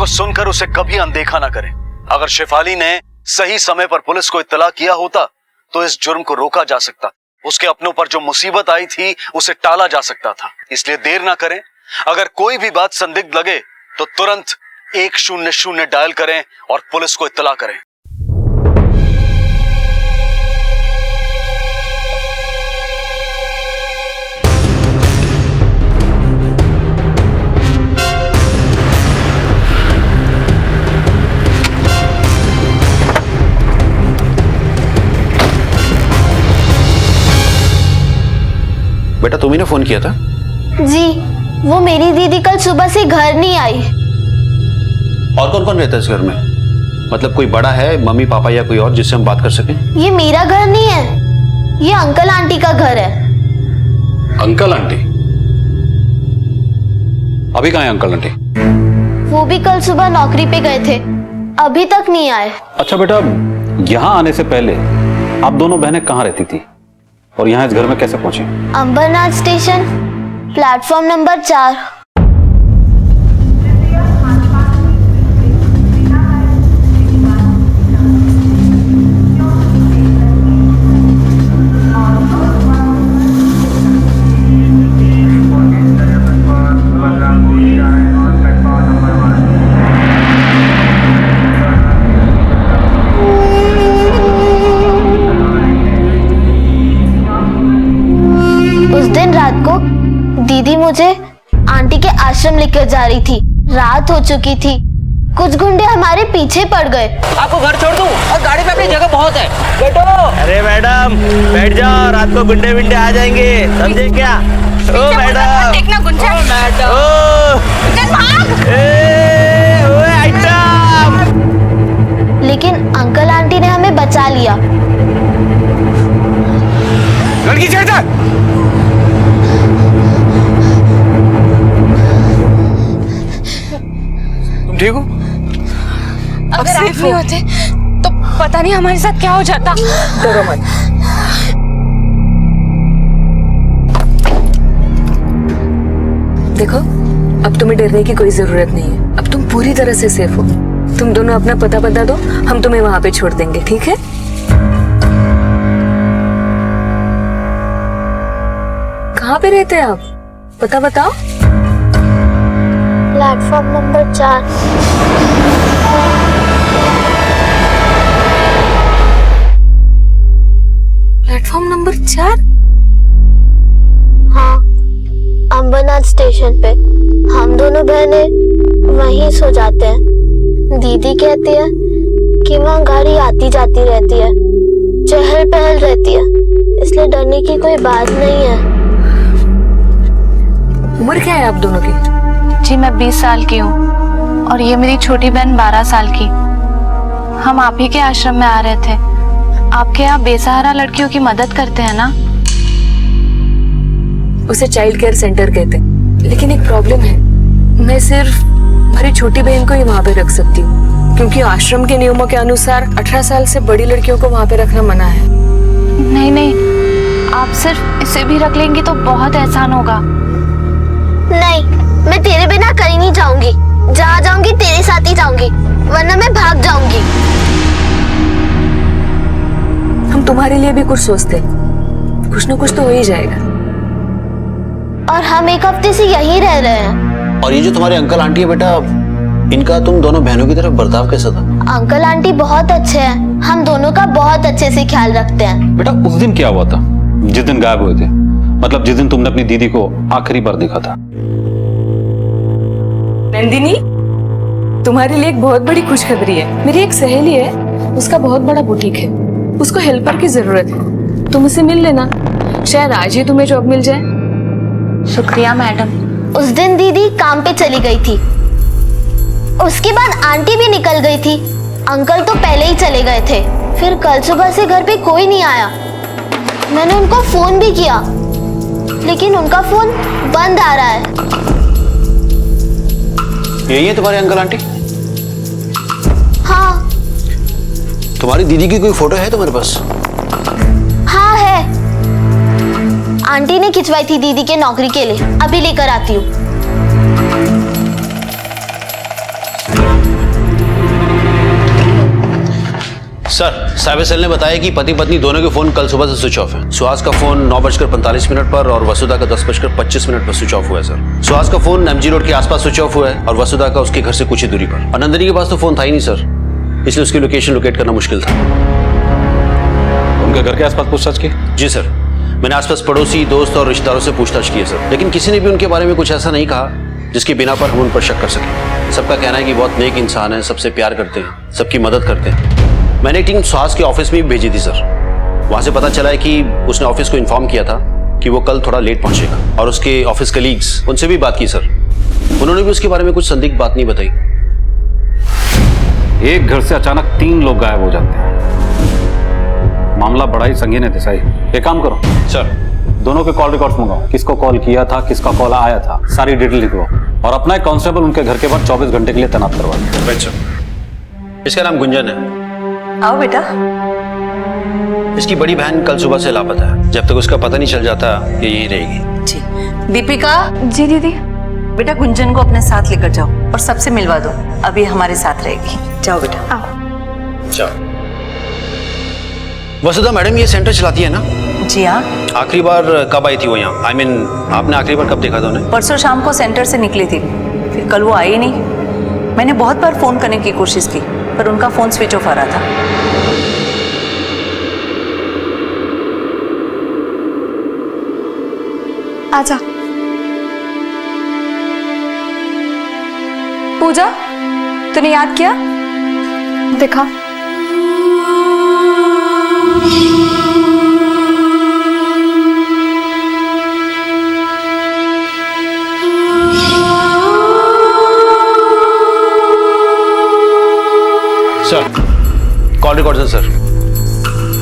को सुनकर उसे कभी अनदेखा ना करें। अगर शेफाली ने सही समय पर पुलिस को इत्तला किया होता तो इस जुर्म को रोका जा सकता, उसके अपनों पर जो मुसीबत आई थी उसे टाला जा सकता था। इसलिए देर ना करें, अगर कोई भी बात संदिग्ध लगे तो तुरंत 100 डायल करें और पुलिस को इत्तला करें। बेटा तुम्ही ने फोन किया था? जी, वो मेरी दीदी कल सुबह से घर नहीं आई। और कौन कौन रहता है इस घर में? मतलब कोई बड़ा है, मम्मी पापा या कोई और जिससे हम बात कर सकें? ये मेरा घर नहीं है, ये अंकल आंटी का घर है। Uncle aunty? अभी कहाँ है अंकल आंटी? वो भी कल सुबह नौकरी पे गए थे, अभी तक नहीं आए। अच्छा बेटा, यहाँ आने से पहले आप दोनों बहनें कहाँ रहती थी और यहाँ इस घर में कैसे पहुंची? Ambernath station, platform number 4। उस दिन रात को दीदी मुझे आंटी के आश्रम लेकर जा रही थी। रात हो चुकी थी, कुछ गुंडे हमारे पीछे पड़ गए। आपको घर छोड़ दूं और गाड़ी पे अपनी जगह बहुत है, बैठो। अरे मैडम बैठ जाओ, रात को गुंडे विंडे आ जाएंगे, समझे क्या? ओ मैडम, देखना गुंजा। ओ मैडम, चल भाग। ओए आइटम। लेकिन अंकल आंटी ने हमें बचा लिया। लड़की छेड़ दे। तुम ठीक हो? अगर आप नहीं होते तो पता नहीं हमारे साथ क्या हो जाता। डरो मत। देखो, अब तुम्हें डरने की कोई जरूरत नहीं है। अब तुम पूरी तरह से सेफ हो। तुम दोनों अपना पता बता दो, हम तुम्हें वहां पे छोड़ देंगे, ठीक है? कहाँ पे रहते हैं आप? पता बताओ। Platform number 4। Platform number 4? हाँ, अंबरनाथ स्टेशन पे। हम दोनों बहनें वहीं सो जाते हैं। दीदी कहती है कि वहाँ गाड़ी आती जाती रहती है, चहल पहल रहती है, इसलिए डरने की कोई बात नहीं है। उम्र क्या है आप दोनों की? जी मैं 20 साल की हूँ और ये मेरी छोटी बहन 12 साल की। हम आप ही के आश्रम में आ रहे थे। आपके यहाँ बेसहारा लड़कियों की मदद करते हैं ना? उसे चाइल्ड केयर सेंटर कहते हैं, लेकिन एक प्रॉब्लम है। मैं सिर्फ हमारी छोटी बहन को ही वहाँ पे रख सकती हूँ, क्योंकि आश्रम के नियमों के अनुसार 18 साल से बड़ी लड़कियों को वहाँ पे रखना मना है। नहीं नहीं, आप सिर्फ इसे भी रख लेंगी तो बहुत एहसान होगा। नहीं, मैं तेरे बिना कहीं नहीं जाऊंगी। जहाँ जाऊंगी तेरे साथ ही जाऊंगी, वरना मैं भाग जाऊंगी। हम तुम्हारे लिए भी कुछ सोचते हैं, कुछ न कुछ तो हो ही जाएगा। और हम एक हफ्ते से यहीं रह रहे हैं। और ये जो तुम्हारे अंकल आंटी है बेटा, इनका तुम दोनों बहनों की तरफ बर्ताव कैसा था? अंकल आंटी बहुत अच्छे हैं, हम दोनों का बहुत अच्छे से ख्याल रखते हैं। बेटा उस दिन क्या हुआ था जिस दिन गायब हुए थे? मतलब जिस दिन तुमने अपनी दीदी को आखिरी बार देखा था। नंदिनी, तुम्हारे लिए एक बहुत बड़ी खुशखबरी है। मेरी एक सहेली है, उसका बहुत बड़ा बुटीक है, उसको हेल्पर की जरूरत है। तुम उसे मिल लेना, शायद आज ही तुम्हें जॉब मिल जाए। शुक्रिया मैडम। उस दिन दीदी काम पे चली गई थी, उसके बाद आंटी भी निकल गई थी। अंकल तो पहले ही चले गए थे। फिर कल सुबह से घर पे कोई नहीं आया। मैंने उनको फोन भी किया, लेकिन उनका फोन बंद आ रहा है। यही है तुम्हारे अंकल आंटी? हाँ। तुम्हारी दीदी की कोई फोटो है तुम्हारे पास? हाँ है, आंटी ने खिंचवाई थी दीदी के नौकरी के लिए। अभी लेकर आती हूँ। सर, साइबर सेल ने बताया कि पति पत्नी दोनों के फोन कल सुबह से स्विच ऑफ है। सुहास का फोन 9:45 पर और वसुधा का 10:25 पर स्विच ऑफ हुआ है सर। सुहास का फोन एमजी रोड के आसपास स्विच ऑफ हुआ है और वसुधा का उसके घर से कुछ ही दूरी पर। और नंदिनी के पास तो फोन था ही नहीं सर, इसलिए उसकी लोकेशन लोकेट करना मुश्किल था। उनके घर के आसपास पूछताछ की? जी सर, मैंने आसपास पड़ोसी, दोस्त और रिश्तेदारों से पूछताछ की है सर, लेकिन किसी ने भी उनके बारे में कुछ ऐसा नहीं कहा जिसकी बिना पर हम उन पर शक कर सकें। सबका कहना है कि बहुत नेक इंसान है, सबसे प्यार करते हैं, सबकी मदद करते हैं। मैंने एक टीम सुहास के ऑफिस में भी भेजी थी सर। वहां से पता चला है कि उसने ऑफिस को इन्फॉर्म किया था कि वो कल थोड़ा लेट पहुंचेगा, और उसके ऑफिस कलीग्स, उनसे भी बात की सर। उन्होंने भी उसके बारे में कुछ संदिग्ध बात नहीं बताई। एक घर से अचानक 3 लोग गायब हो जाते हैं, मामला बड़ा ही संगीन है देसाई। एक काम करो सर, दोनों के कॉल रिकॉर्ड्स मंगाओ, किसको कॉल किया था, किसका कॉल आया था, सारी डिटेल लिखवाओ और अपना एक कांस्टेबल उनके घर के बाहर 24 घंटे के लिए तैनात करवा दो। Right sir. इसका नाम गुंजन है। आओ बेटा। इसकी बड़ी बहन कल सुबह से लापता है। जब तक उसका पता नहीं चल जाता ये यही रहेगी। जी दीपिका, जी दीदी। बेटा गुंजन को अपने साथ लेकर जाओ और सबसे मिलवा दो, अभी हमारे साथ रहेगी। जाओ बेटा। चलो। वसुधा मैडम ये सेंटर चलाती है ना? जी हाँ। आखिरी बार कब आई थी वो यहाँ? I mean, आपने आखिरी बार कब देखा था उन्हें? परसों शाम को सेंटर से निकली थी, फिर कल वो आई नहीं। मैंने बहुत बार फोन करने की कोशिश की पर उनका फोन स्विच ऑफ आ रहा था। आजा। पूजा, तूने याद किया? देखा। सर, कॉल रिकॉर्ड है सर।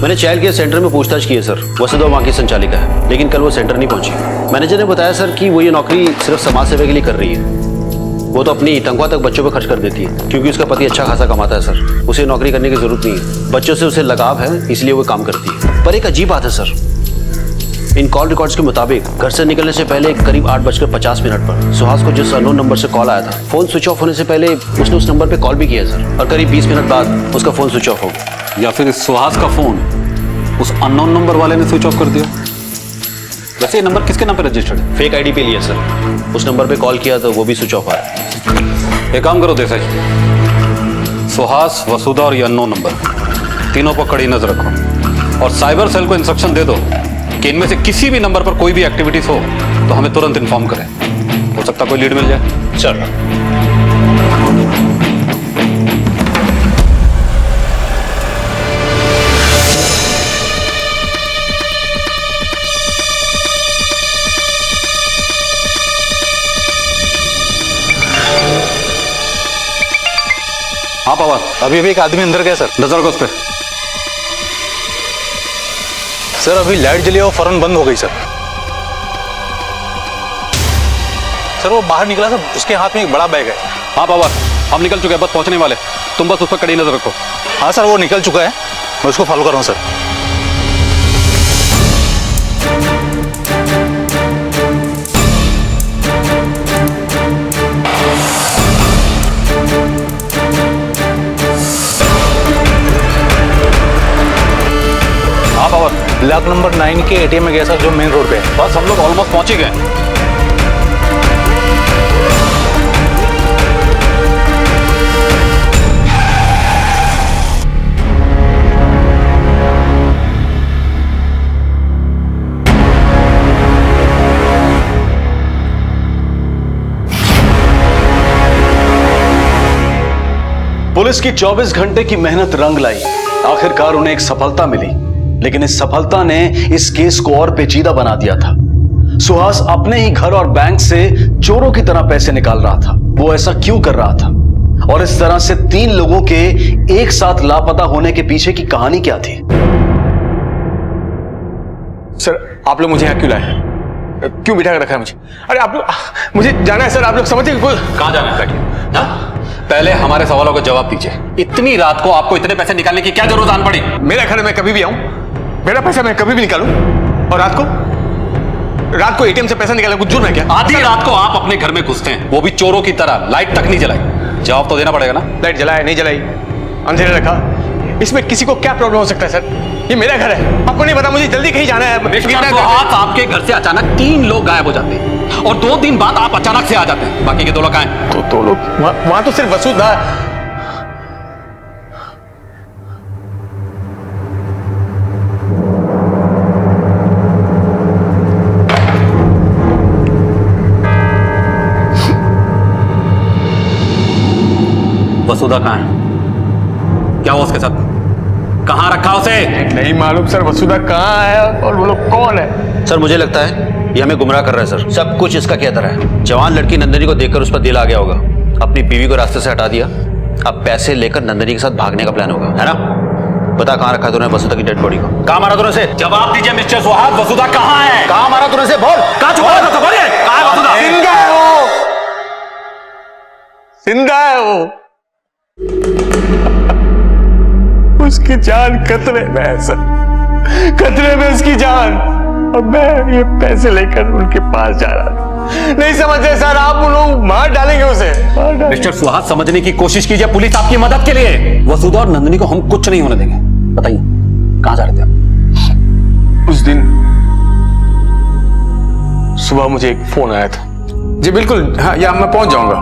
मैंने चाइल्ड केयर सेंटर में पूछताछ की है सर। वसुधा वहाँ की संचालिका है, लेकिन कल वो सेंटर नहीं पहुंची। मैनेजर ने बताया सर कि वो ये नौकरी सिर्फ समाज सेवा के लिए कर रही है। वो तो अपनी तनख्वाह तक बच्चों पर खर्च कर देती है, क्योंकि उसका पति अच्छा खासा कमाता है सर। उसे नौकरी करने की जरूरत नहीं है, बच्चों से उसे लगाव है, इसलिए वो काम करती है। पर एक अजीब बात है सर, इन कॉल रिकॉर्ड्स के मुताबिक घर से निकलने से पहले करीब 8:50 पर सुहास को जिस अननोन नंबर से कॉल आया था, फोन स्विच ऑफ होने से पहले उसने उस नंबर पे कॉल भी किया सर, और करीब 20 मिनट बाद उसका फोन स्विच ऑफ हो गया। या फिर इस सुहास का फोन उस अननोन नंबर वाले ने स्विच ऑफ कर दिया। वैसे ये नंबर किसके नाम पे रजिस्टर्ड है? फेक आईडी पे लिया सर। उस नंबर पे कॉल किया तो वो भी स्विच ऑफ आया। एक काम करो देसाई, सुहास, वसुधा और ये अननोन नंबर, तीनों पर कड़ी नजर रखो और साइबर सेल को इंस्ट्रक्शन दे दो कि इनमें से किसी भी नंबर पर कोई भी एक्टिविटीज हो तो हमें तुरंत इन्फॉर्म करें। हो सकता कोई लीड मिल जाए। सर, हाँ पवन, अभी भी एक आदमी अंदर गया सर। नजर रखो उस पर। सर अभी लाइट जली और फौरन बंद हो गई सर। सर वो बाहर निकला सर, उसके हाथ में एक बड़ा बैग है। हाँ पवन, हम निकल चुके हैं, बस पहुंचने वाले। तुम बस उस पर कड़ी नजर रखो। हाँ सर वो निकल चुका है, मैं उसको फॉलो कर रहा हूँ सर। हाँ पवन, ब्लॉक नंबर 9 के एटीएम में गया सर, जो मेन रोड पे है। बस हम लोग ऑलमोस्ट पहुंच ही गए। पुलिस की 24 घंटे की मेहनत रंग लाई। आखिरकार उन्हें एक सफलता मिली, लेकिन इस सफलता ने इस केस को और पेचीदा बना दिया था। सुहास अपने ही घर और बैंक से चोरों की तरह पैसे निकाल रहा था। वो ऐसा क्यों कर रहा था, और इस तरह से 3 लोगों के एक साथ लापता होने के पीछे की कहानी क्या थी? सर आप लोग मुझे यहाँ क्यों लाए, क्यों बिठा कर रखा है मुझे? अरे आप लोग, मुझे जाना है सर। आप लोग समझे कहाँ जाना है? पहले हमारे सवालों का जवाब दीजिए। इतनी रात को आपको इतने पैसे निकालने की क्या जरूरत आन पड़ी? मेरा घर मैं कभी भी आऊं, मेरा पैसा मैं कभी भी निकालूं, और रात को एटीएम से पैसा निकालने कुछ जुर्म है क्या? आधी रात को आप अपने घर में घुसते हैं, वो भी चोरों की तरह, लाइट तक नहीं जलाई। जवाब तो देना पड़ेगा ना। लाइट जलाया नहीं जलाई, अंधेरे रखा, इसमें किसी को क्या प्रॉब्लम हो सकता है सर? ये मेरा घर है, आपको नहीं पता मुझे जल्दी कहीं जाना है। मिस्टर सुहास, आपके घर से अचानक 3 लोग गायब हो जाते हैं और 2 दिन बाद आप अचानक से आ जाते हैं। बाकी के 2 लोग कहाँ हैं? तो 2 लोग वहां तो सिर्फ वसुधा। वसुधा कहाँ है? क्या हुआ उसके साथ? कहाँ रखा उसे? नहीं मालूम सर, वसुधा कहाँ है और वो लोग कौन है? सर मुझे लगता है ये हमें गुमराह कर रहा है सर। सब कुछ इसका क्या तरह है। जवान लड़की नंदिनी को देखकर उस पर दिल आ गया होगा, अपनी बीवी को रास्ते से हटा दिया, अब पैसे लेकर नंदिनी के साथ भागने का प्लान होगा, है ना? बता कहाँ रखा तूने वसुधा की डेड बॉडी को? कहाँ मारा तूने उसे? जवाब दीजिए मिस्टर सुहास, वसुधा कहाँ है? कहाँ मारा तूने उसे? बोल। कहाँ छुपा है? बोलिए, कहाँ है वसुधा? जिंदा है वो, जिंदा है वो। उसकी जान खतरे में है सर, खतरे में उसकी जान। और मैं ये पैसे लेकर उनके पास जा रहा था। नहीं समझते सर आप, उन लोग मार डालेंगे उसे, मार डालेंगे। मिस्टर सुहास, समझने की कोशिश कीजिए, पुलिस आपकी मदद के लिए। वसुधा और नंदिनी को हम कुछ नहीं होने देंगे। बताइए कहाँ जा रहे थे आप? उस दिन सुबह मुझे एक फोन आया था। जी बिल्कुल, हाँ या मैं पहुंच जाऊंगा।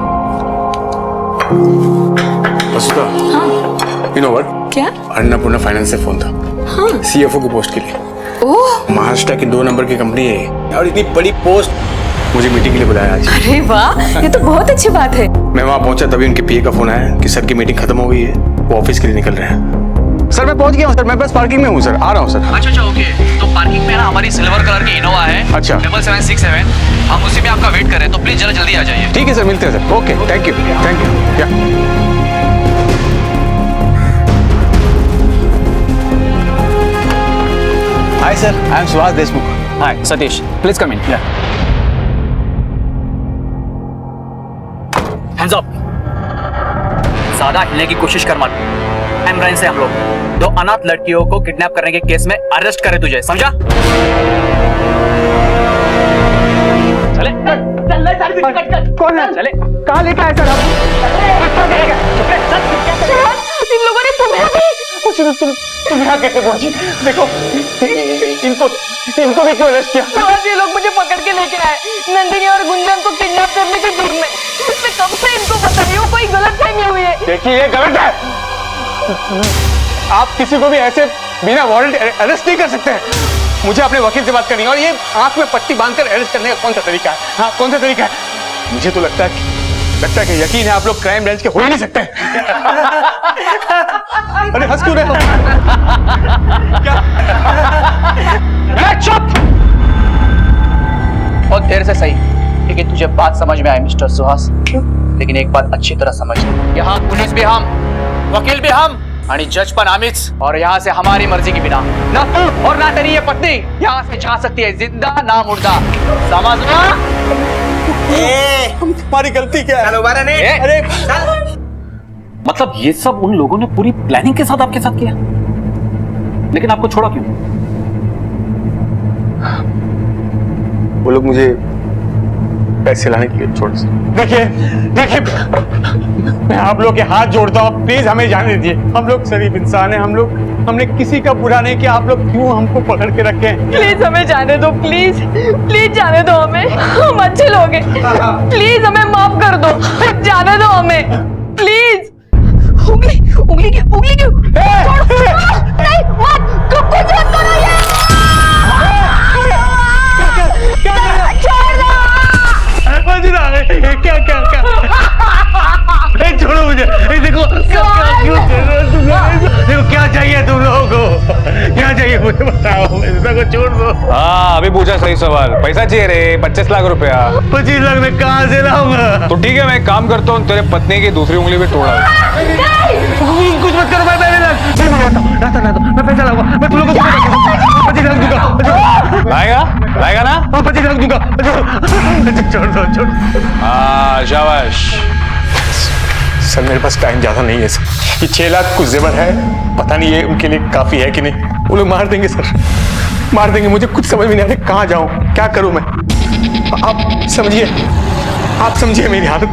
वसुधा, यू नो व्हाट? क्या? अन्नपूर्णा फाइनेंस से फोन था। हाँ। CFO की पोस्ट के लिए। ओह, महाराष्ट्र की 2 नंबर की कंपनी है और इतनी बड़ी पोस्ट। मुझे मीटिंग के लिए बुलाया आज। अरे वाह, ये तो बहुत अच्छी बात है। मैं वहां पहुंचा तभी उनके PA का फोन आया कि सर की मीटिंग खत्म हो गई है, वो ऑफिस के लिए निकल रहे हैं। सर मैं पहुंच गया हूँ सर, मैं बस पार्किंग में हूँ सर, आ रहा हूँ सर। अच्छा ओके, तो पार्किंग में ना हमारी सिल्वर कलर की इनोवा है। अच्छा। 7767, हम उसी में आपका वेट कर रहे हैं, तो प्लीज जरा जल्दी आ जाइए। ठीक है सर, मिलते हैं sir. Okay, thank you, thank you. Yeah hi sir, I am Suhas Deshmukh. Hi Satish, please come in. Hands up. ज्यादा हिलने की कोशिश कर मत। एम्ब्रेंस से हम लोग 2 अनाथ लड़कियों को किडनैप करने के केस में अरेस्ट करे तुझे, समझा? चले कौन है? चले कहाँ लेके आए सर? इन लोगों ने तुम्हें भी तुम यहाँ कैसे पहुंची? देखो इनको भी क्यों अरेस्ट किया? ये लोग मुझे पकड़ के लेके आए नंदिनी और गुंजन को किडनैप करने के जुर्म में। इससे कब से इनको पता नहीं, वो कोई गलतफहमी हुई है। देखिए ये गलत है, आप किसी को भी ऐसे बिना वारंट अरेस्ट नहीं कर सकते हैं। मुझे अपने वकील से बात करनी है और ये आंख में पट्टी बांधकर अरेस्ट करने का कौन सा तरीका है? हाँ कौन सा तरीका है? मुझे तो लगता है कि यकीन है आप लोग क्राइम ब्रांच के हो ही नहीं सकते। अरे हंस क्यों रहे हो? चुप! बहुत देर से सही, लेकिन तुझे बात समझ में आई मिस्टर सुहास। लेकिन एक बात अच्छी तरह समझ, यहाँ पुलिस भी हम, वकील भी हम आणि जज पण आम्हीच। और यहाँ से हमारी मर्जी के बिना ना तू और ना तेरी ये पत्नी यहाँ से जा सकती है, जिंदा ना मुर्दा, समझ लो? हमारी गलती क्या है? अरे मतलब ये सब उन लोगों ने पूरी प्लानिंग के साथ आपके साथ किया, लेकिन आपको छोड़ा क्यों? वो लोग मुझे पैसे लाने के लिए छोड़ देखिए मैं आप लोग के हाथ जोड़ता हूँ, प्लीज हमें जाने दीजिए। हम लोग शरीफ इंसान हैं, हमने किसी का बुरा नहीं किया, आप लोग क्यों हमको पकड़ के रखे हैं? प्लीज हमें जाने दो, प्लीज प्लीज जाने दो हमें, हम अच्छे लोग हैं। प्लीज हमें माफ कर दो, जाने दो हमें प्लीज। उंगली क्यों? नहीं मत, कुछ मत करो ये। क्या छोड़ो मुझे, देखो देखो क्या चाहिए तुम लोगों को, क्या चाहिए मुझे बताओ, को छोड़ दो। हाँ अभी पूछा सही सवाल, पैसा चाहिए रे 25 लाख रुपया। 25 लाख में कहाँ से लाऊंगा? तो ठीक है मैं एक काम करता हूँ, तेरे पत्नी की दूसरी उंगली भी तोड़ा। कुछ मत करो, मैं पैसा लाऊंगा, मैं तुम लोगों को 25 लाख दूंगा। लाएगा ना? 25 लाख दूंगा। छोड़। हाँ शाबाश। सर मेरे पास टाइम ज्यादा नहीं है सर, ये 6 लाख कुछ जेवर है, पता नहीं ये उनके लिए काफी है कि नहीं। वो लोग मार देंगे सर, मार देंगे। मुझे कुछ समझ में नहीं आ रहा कहाँ जाऊं, क्या करूं मैं। आप समझिए मेरी हालत।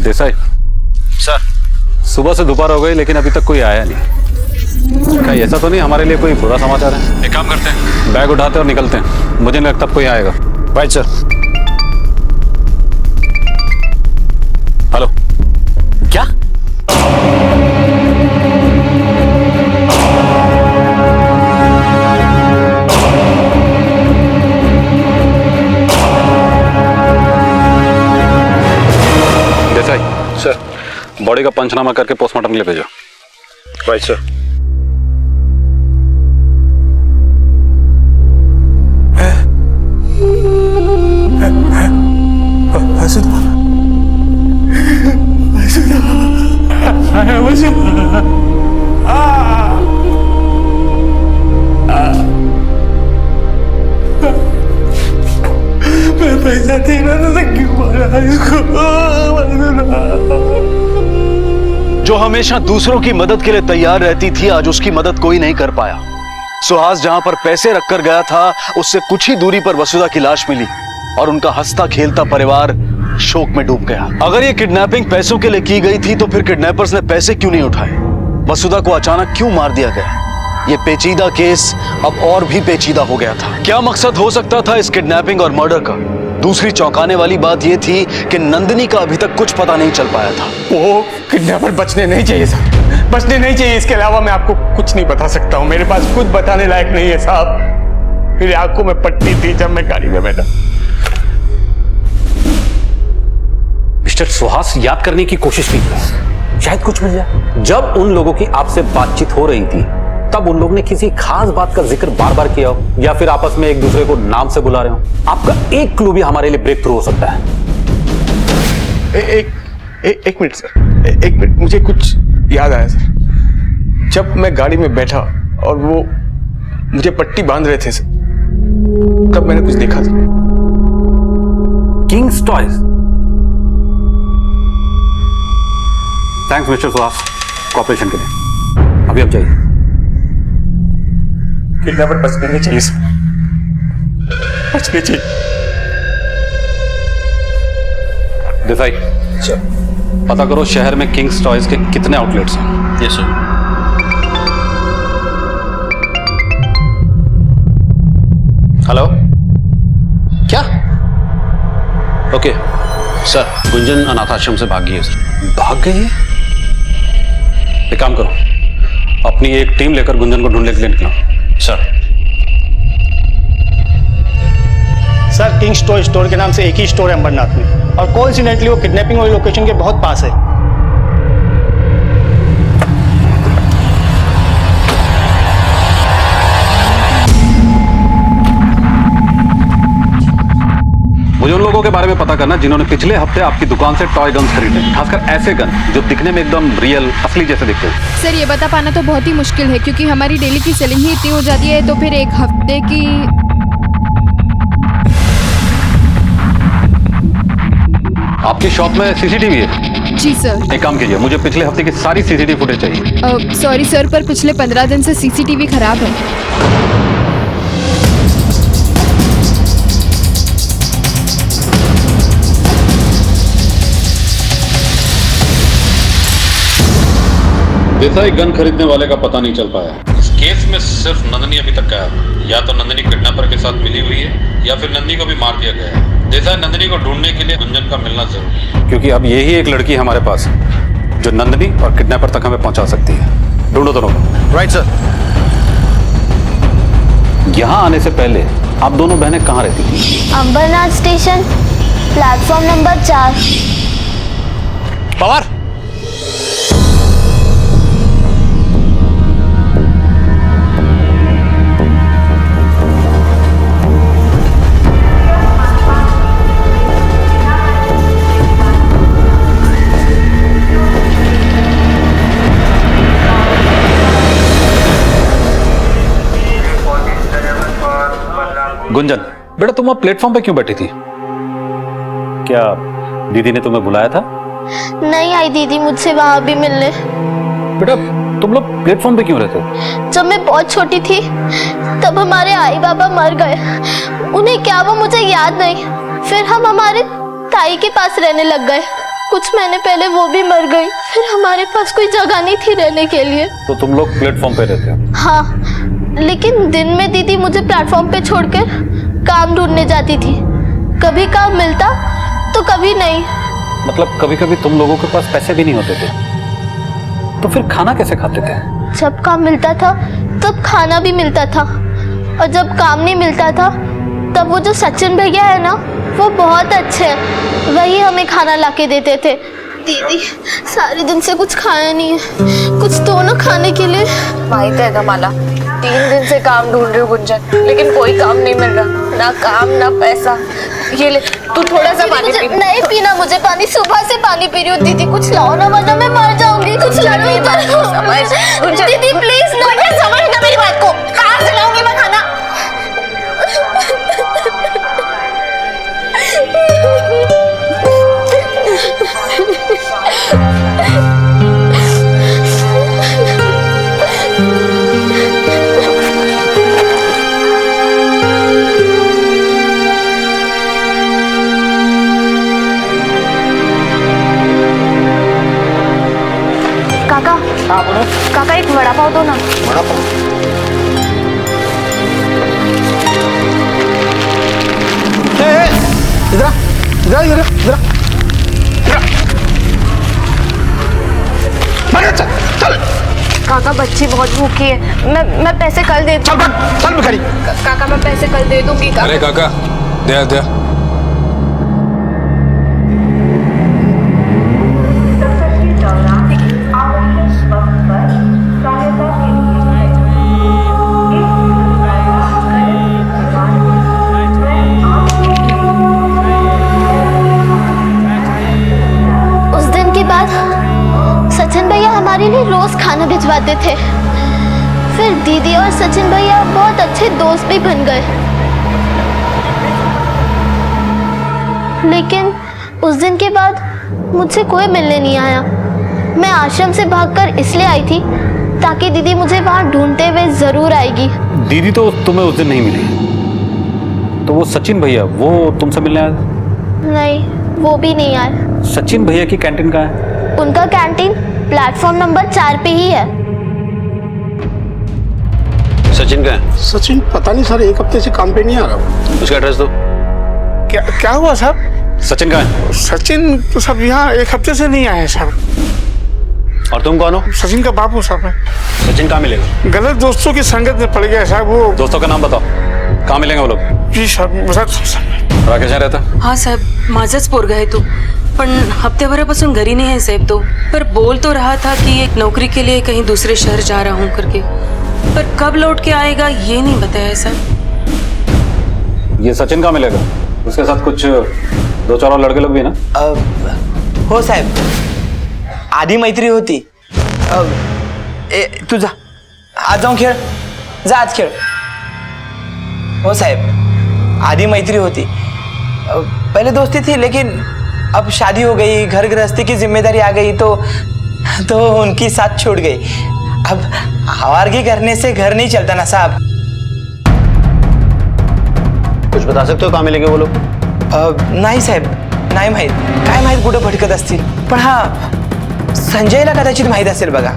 देसाई सर, सुबह से दोपहर हो गई लेकिन अभी तक कोई आया नहीं। क्या ऐसा तो नहीं हमारे लिए कोई बुरा समाचार है? एक काम करते हैं, बैग उठाते हैं और निकलते हैं। मुझे नहीं लगता अब कोई आएगा। Right sir. हेलो, क्या? देसाई सर। बॉडी का पंचनामा करके पोस्टमार्टम के लिए भेजो। Right sir. मैं पैसा देना था, क्यों मारा इसको? जो हमेशा दूसरों की मदद के लिए तैयार रहती थी, आज उसकी मदद कोई नहीं कर पाया। सुहास जहां पर पैसे रखकर गया था, उससे कुछ ही दूरी पर वसुधा की लाश मिली और उनका हंसता खेलता परिवार शोक में डूब गया। अगर ये किडनैपिंग पैसों के लिए की गई थी तो फिर किडनैपर्स ने पैसे क्यों नहीं उठाए? वसुधा को अचानक क्यों मार दिया गया? ये पेचीदा केस अब और भी पेचीदा हो गया था। क्या मकसद हो सकता था इस किडनैपिंग और मर्डर का? दूसरी चौंकाने वाली बात यह थी कि नंदिनी का अभी तक कुछ पता नहीं चल पाया था। वो किडनैपर बचने नहीं चाहिए सर, बचने नहीं चाहिए। इसके अलावा मैं आपको कुछ नहीं बता सकता हूँ, मेरे पास कुछ बताने लायक नहीं है साहब। मेरी आंखों में पट्टी थी जब मैं गाड़ी में बैठा। मिस्टर सुहास, याद करने की कोशिश कीजिए, शायद कुछ मिल जाए। जब उन लोगों की आपसे बातचीत हो रही थी तब उन लोगों ने किसी खास बात का जिक्र बार बार किया हो या फिर आपस में एक दूसरे को नाम से बुला रहे हो? आपका एक क्लू भी हमारे लिए ब्रेक थ्रू हो सकता है। एक मिनट सर, एक मिनट, मुझे कुछ याद आया सर। जब मैं गाड़ी में बैठा और वो मुझे पट्टी बांध रहे थे सर, तब मैंने कुछ देखा था। Kings Toys. Thanks mister Suhas cooperation के लिए। अभी आप जाइए। किडनैपर बचने नहीं चाहिए सर, बचने चाहिए। देसाई पता करो शहर में किंग्स टॉयज के कितने आउटलेट्स हैं। Yes sir. हेलो, क्या? ओके सर, गुंजन अनाथ आश्रम से भाग गई है सर। भाग गई है? एक काम करो, अपनी एक टीम लेकर गुंजन को ढूंढने के लिए निकलो। Sir. Sir, Kings toy store के नाम से एक ही स्टोर है अंबरनाथ में और कोइंसिडेंटली वो किडनैपिंग वाली लोकेशन के बहुत पास है। मुझे उन लोगों के बारे में पता करना जिन्होंने पिछले हफ्ते आपकी दुकान से टॉय गन्स खरीदे, खासकर ऐसे गन जो दिखने में एकदम रियल असली जैसे दिखते हैं। सर, ये बता पाना तो बहुत ही मुश्किल है क्योंकि हमारी डेली की सेलिंग ही इतनी हो जाती है, तो फिर एक हफ्ते की। आपकी शॉप में सीसीटीवी है? जी सर। एक काम कीजिए, मुझे पिछले हफ्ते की सारी सीसीटीवी फुटेज चाहिए। सॉरी सर, पर पिछले 15 दिन से सीसीटीवी खराब है। देसाई गन खरीदने वाले का पता नहीं चल पाया। इस केस में सिर्फ नंदिनी अभी तक गायब है। या तो नंदिनी किडनैपर के साथ मिली हुई है या फिर नंदिनी को भी मार दिया गया है। देसाई, नंदिनी को ढूंढने के लिए गुंजन का मिलना जरूरी है, क्योंकि अब यही एक लड़की हमारे पास है जो नंदिनी और किडनैपर तक हमें पहुंचा सकती है। ढूंढो दोनों को। Right sir. यहाँ आने से पहले आप दोनों बहनें कहाँ रहती थी? Ambernath station, platform number 4। Pawar, Gunjan बेटा, तुम अब प्लेटफॉर्म पे क्यों बैठी थी? क्या दीदी ने तुम्हें बुलाया था? नहीं आई दीदी मुझसे वहां भी मिलने। बेटा तुम लोग प्लेटफॉर्म पे क्यों रहते? जब मैं बहुत छोटी थी तब हमारे आई बाबा मर गए। उन्हें क्या वो मुझे याद नहीं। फिर हम हमारे ताई के पास रहने लग गए। कुछ महीने पहले वो भी मर गई। फिर हमारे पास कोई जगह नहीं थी रहने के लिए। तो तुम लोग प्लेटफॉर्म पे रहते हो? हाँ, लेकिन दिन में दीदी मुझे प्लेटफॉर्म पे छोड़कर काम ढूंढने जाती थी। कभी काम मिलता तो कभी नहीं। मतलब कभी कभी तुम लोगों के पास पैसे भी नहीं होते थे, तो फिर खाना कैसे खाते थे? जब काम मिलता था तब खाना भी मिलता था, और जब काम नहीं मिलता था तब वो जो सचिन भैया है ना, वो बहुत अच्छे हैं। वही हमें खाना लाके देते थे। दीदी सारे दिन से कुछ खाया नहीं है, कुछ दो ना खाने के लिए। माहित है माला, 3 दिन से काम ढूंढ रही हूँ गुंजन, लेकिन कोई काम नहीं मिल रहा, ना काम ना पैसा। ये ले तू थोड़ा सा पानी पी। नहीं पीना मुझे पानी, सुबह से पानी पी रही हूँ। दीदी कुछ लाओ ना, वरना मैं मर जाऊंगी। कुछ लाओ दीदी प्लीज ना। समझ ना मेरी बात को, कहाँ से लाऊंगी मैं खाना? काका, हाँ बोलो। काका एक वड़ा पाव दो ना। बड़ा पाव। इधर इधर इधर चल चल। काका बच्ची बहुत भूखी है, मैं पैसे कल दे चल चल भिखारी। काका मैं पैसे कल दे दूंगी। अरे काका दे दे। उस दिन के बाद सचिन भैया हमारे लिए रोज खाना भिजवाते थे। फिर दीदी और सचिन भैया बहुत अच्छे दोस्त भी बन गए। लेकिन उस दिन के बाद मुझसे कोई मिलने नहीं आया। मैं आश्रम से भागकर इसलिए आई थी ताकि दीदी मुझे वहां ढूंढते हुए जरूर आएगी। दीदी तो तुम्हें उस दिन नहीं मिली, तो वो सचिन भैया वो तुमसे मिलने आए? नहीं, वो भी नहीं आए। सचिन भैया की कैंटीन कहाँ है? उनका कैंटीन प्लेटफॉर्म नंबर 4 पे ही है। सचिन का है? सचिन पता नहीं सर, 1 हफ्ते से काम पे नहीं आ रहा। उसका एड्रेस दो। क्या क्या हुआ साहब? सचिन कहाँ है? सचिन तो सब यहाँ 1 हफ्ते से नहीं आए साहब। और तुम कौन हो? सचिन का बाप हूँ साहब मैं। सचिन कहाँ मिलेगा? गलत दोस्तों की संगत में पड़ गया साहब। वो दोस्तों का नाम बताओ, कहाँ मिलेंगे वो लोग? जी साहब। राकेश यहाँ रहता? हाँ साहेब, माझच पोरगा आहे तो, पण हफ्त्याभरापासून घरी नहीं है साहेब तो। पर बोल तो रहा था कि एक नौकरी के लिए कहीं दूसरे शहर जा रहा हूँ करके, पर कब लौट के आएगा ये नहीं बताया साहब। ये सचिन कहाँ मिलेगा? उसके साथ कुछ 2-4 और लड़के लोग भी ना? हो साहेब, आधी मैत्री होती। तू जा, आज जाऊन खेळ, जा आज खेळ। हो साहेब, आधी मैत्री होती, पहले दोस्ती थी, लेकिन अब शादी हो गई, घर गृहस्थी की जिम्मेदारी आ गई, तो उनकी साथ छूट गई। अब आवारगी करने से घर नहीं चलता ना साहब। कुछ बता सकते हो कहाँ मिलेंगे वो लोग? नाही साहेब, नाही माहीत। काय माहीत कुठं भटकत असतील, पण हा संजयला कदाचित माहीत असेल बघा।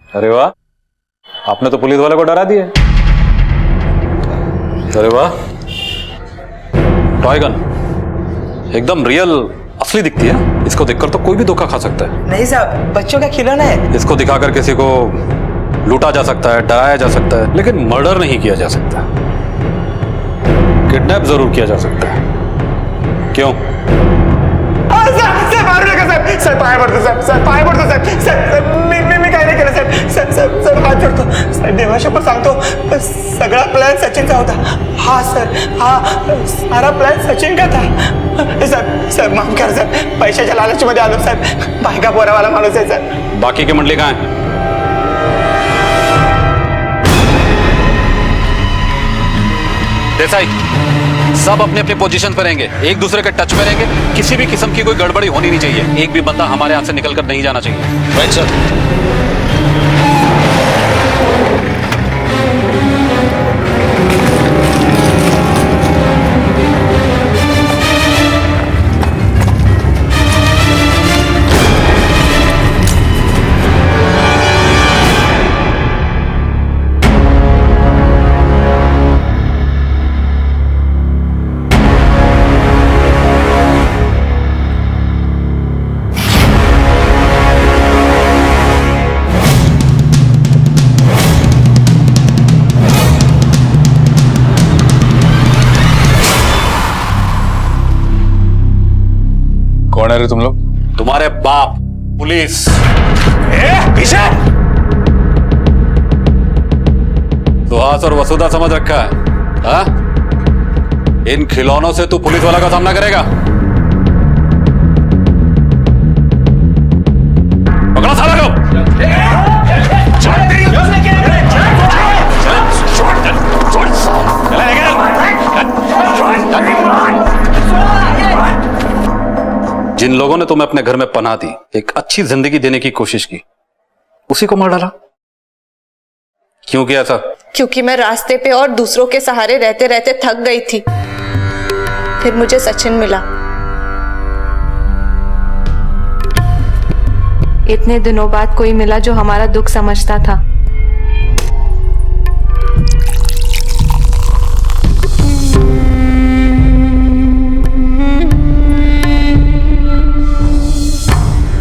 अरे वाह, आपने तो पुलिस वाले को डरा दिया। अरे वाह, टॉय गन एकदम रियल असली दिखती है। इसको देखकर तो कोई भी धोखा खा सकता है। नहीं साहब, बच्चों का खिलौना है। इसको दिखाकर किसी को लूटा जा सकता है, डराया जा सकता है, लेकिन मर्डर नहीं किया जा सकता। किडनैप जरूर किया जा सकता है। क्यों? सर पाय पडतो साहेब, सर पाय पडतो साहेब, सर मी काय नाही केलं साहेब, सर सर सर हात जोडतो साहेब, देवाशपथ सांगतो सगळा प्लॅन सचिनचा होता। हा सर, हा सारा प्लॅन सचिन का था। साहेब साहेब माफ करा साहेब, पैशाच्या लालचमध्ये आलो साहेब, बायका पोरावाला माणूस आहे सर। बाकी की मंडली कहाँ है? देसाई, सब अपने अपने पोजीशन पर रहेंगे, एक दूसरे के टच में रहेंगे, किसी भी किस्म की कोई गड़बड़ी होनी नहीं चाहिए, एक भी बंदा हमारे हाथ से निकल कर नहीं जाना चाहिए। Right sir. कौन है रे तुम लोग? तुम्हारे बाप पुलिस। पीछे सुहास और वसुधा समझ रखा है, हाँ? इन खिलौनों से तू पुलिस वाला का सामना करेगा? पकड़ो सारा लोग। जिन लोगों ने तुम्हें अपने घर में पनाह दी, एक अच्छी जिंदगी देने की कोशिश की, उसी को मार डाला। क्यों किया था? क्योंकि मैं रास्ते पे और दूसरों के सहारे रहते रहते थक गई थी। फिर मुझे सचिन मिला। इतने दिनों बाद कोई मिला जो हमारा दुख समझता था।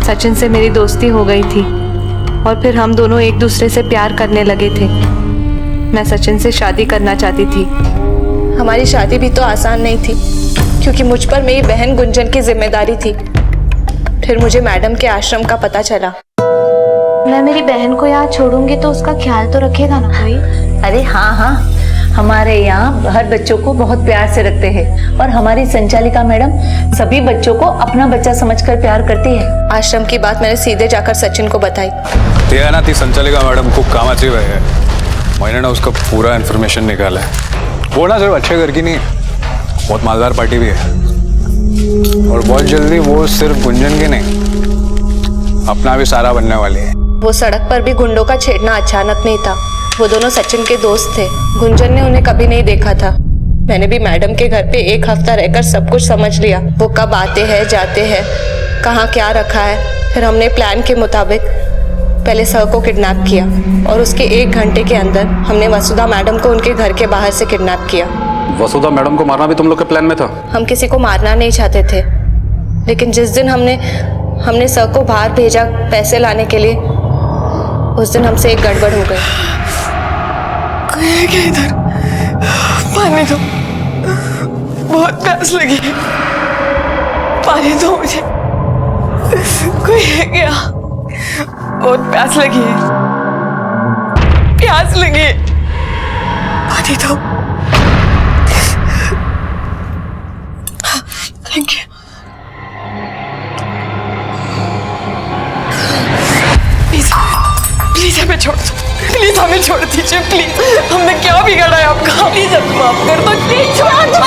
सचिन से मेरी दोस्ती हो गई थी और फिर हम दोनों एक दूसरे से प्यार करने लगे थे। मैं सचिन से शादी करना चाहती थी। हमारी शादी भी तो आसान नहीं थी क्योंकि मुझ पर मेरी बहन गुंजन की जिम्मेदारी थी। फिर मुझे मैडम के आश्रम का पता चला। मैं मेरी बहन को यहाँ छोड़ूंगी तो उसका ख्याल तो रखेगा ना कोई? अरे हाँ हाँ, हमारे यहाँ हर बच्चों को बहुत प्यार से रखते हैं और हमारी संचालिका मैडम सभी बच्चों को अपना बच्चा समझकर प्यार करती है। आश्रम की बात मैंने सीधे जाकर सचिन को बताई। ते है ना, ती संचालिका मैडम खूप कामाची बाई है। मैंने ना उसका पूरा इन्फॉर्मेशन निकाला है। वो ना सिर्फ अच्छे घर की नहीं, बहुत मालदार पार्टी भी है और बहुत जल्दी वो सिर्फ गुंजन की नहीं, अपना भी सारा बनने वाली है। वो सड़क पर भी गुंडों का छेड़ना अचानक नहीं था। वो दोनों सचिन के दोस्त थे। गुंजन ने उन्हें कभी नहीं देखा था। मैंने भी मैडम के घर पे एक हफ्ता रहकर सब कुछ समझ लिया। वो कब आते हैं, जाते हैं, कहाँ क्या रखा है। फिर हमने प्लान के मुताबिक पहले सर को किडनैप किया और उसके 1 घंटे के अंदर हमने वसुधा मैडम को उनके घर के बाहर से किडनैप किया। वसुधा मैडम को मारना भी तुम लोग के प्लान में था? हम किसी को मारना नहीं चाहते थे, लेकिन जिस दिन हमने सर को बाहर भेजा पैसे लाने के लिए, उस दिन हमसे एक गड़बड़ हो गई। इधर पानी दो, बहुत प्यास लगी है, पानी दो मुझे। कोई है क्या? बहुत प्यास लगी है, प्यास लगी है, पानी दो। Thank you. प्लीज हमें छोड़ दो, प्लीज हमें छोड़ दीजिए, प्लीज। हमने क्या बिगाड़ा है आपका? प्लीज हमें माफ कर दो, प्लीज छोड़ दो।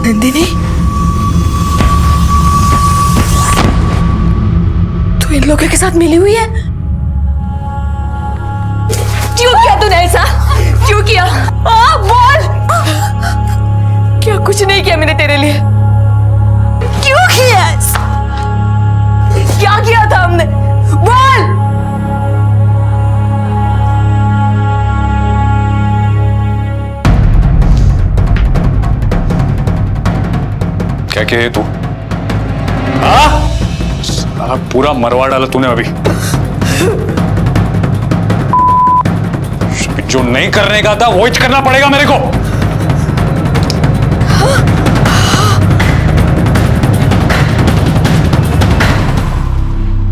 नंदिनी, तू इन लोगों के साथ मिली हुई है? क्यों किया तूने ऐसा? क्यों किया? बोल। क्या कुछ नहीं किया मैंने तेरे लिए? क्यों किया? क्या किया था हमने? बोल। क्या किया तू? पूरा मरवा डाला तूने अभी। जो नहीं करने का था वो ही करना पड़ेगा मेरे को।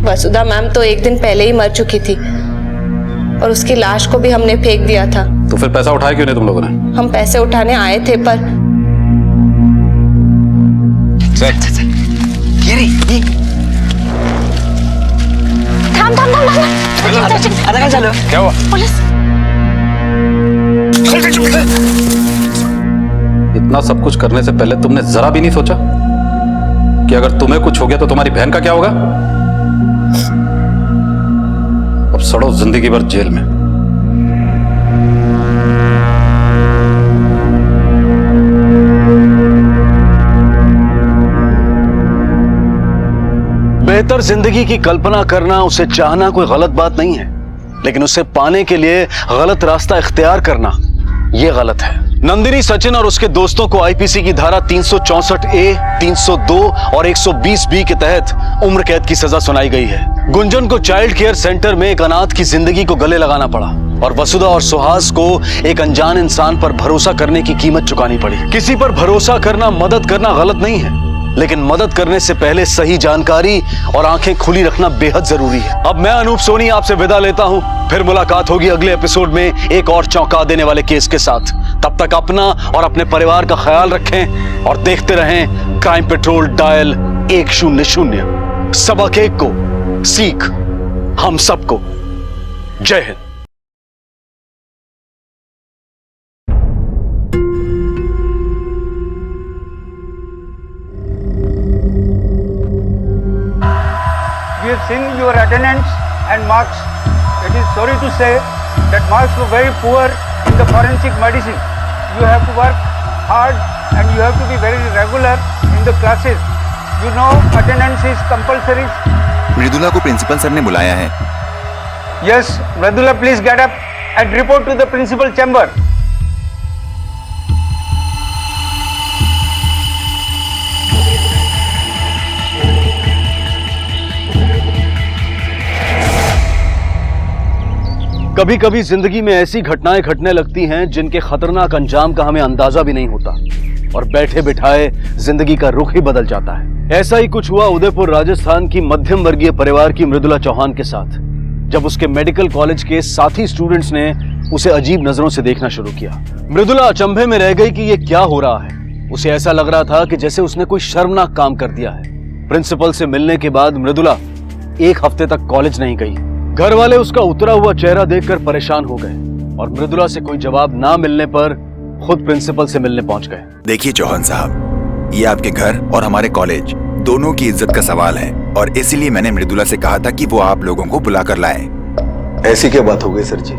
वसुधा मैम तो 1 दिन पहले ही मर चुकी थी और उसकी लाश को भी हमने फेंक दिया था। तो फिर पैसा उठाया क्यों नहीं तुम लोगों ने? हम पैसे उठाने आए थे पर थाम थाम थाम थाम चलो क्या हुआ? पुलिस। इतना सब कुछ करने से पहले तुमने जरा भी नहीं सोचा कि अगर तुम्हें कुछ हो गया तो तुम्हारी बहन का क्या होगा? अब सड़ो जिंदगी भर जेल में। बेहतर जिंदगी की कल्पना करना, उसे चाहना कोई गलत बात नहीं है, लेकिन उसे पाने के लिए गलत रास्ता इख्तियार करना यह गलत है। नंदिनी सचिन और उसके दोस्तों को आईपीसी की धारा 364A, 302 और 120B के तहत उम्र कैद की सजा सुनाई गई है। गुंजन को चाइल्ड केयर सेंटर में एक अनाथ की जिंदगी को गले लगाना पड़ा और वसुधा और सुहास को एक अनजान इंसान पर भरोसा करने की कीमत चुकानी पड़ी। किसी पर भरोसा करना, मदद करना गलत नहीं है, लेकिन मदद करने से पहले सही जानकारी और आंखें खुली रखना बेहद जरूरी है। अब मैं अनूप सोनी आपसे विदा लेता हूं, फिर मुलाकात होगी अगले एपिसोड में एक और चौंका देने वाले केस के साथ। तब तक अपना और अपने परिवार का ख्याल रखें और देखते रहें क्राइम पेट्रोल डायल 100। सबक एक को सीख हम सबको। जय Hind. We have seen your attendance and marks. It is sorry to say that marks were very poor in the forensic medicine. You have to work hard and you have to be very regular in the classes. You know attendance is compulsory. Mridula को principal sir ने बुलाया है। Yes, Mridula, please get up and report to the principal chamber. कभी कभी जिंदगी में ऐसी घटनाएं घटने लगती हैं जिनके खतरनाक अंजाम का हमें अंदाजा भी नहीं होता और बैठे बिठाए जिंदगी का रुख ही बदल जाता है। ऐसा ही कुछ हुआ उदयपुर राजस्थान की मध्यम वर्गीय परिवार की मृदुला चौहान के साथ, जब उसके मेडिकल कॉलेज के साथी स्टूडेंट्स ने उसे अजीब नजरों से देखना शुरू किया। मृदुला अचंभे में रह गई कि ये क्या हो रहा है। उसे ऐसा लग रहा था कि जैसे उसने कोई शर्मनाक काम कर दिया है। प्रिंसिपल से मिलने के बाद मृदुला एक हफ्ते तक कॉलेज नहीं गई। घर वाले उसका उतरा हुआ चेहरा देखकर परेशान हो गए और मृदुला से कोई जवाब ना मिलने पर खुद प्रिंसिपल से मिलने पहुंच गए। देखिए चौहान साहब, ये आपके घर और हमारे कॉलेज दोनों की इज्जत का सवाल है और इसीलिए मैंने मृदुला से कहा था कि वो आप लोगों को बुला कर लाए। ऐसी क्या बात हो गई सर जी?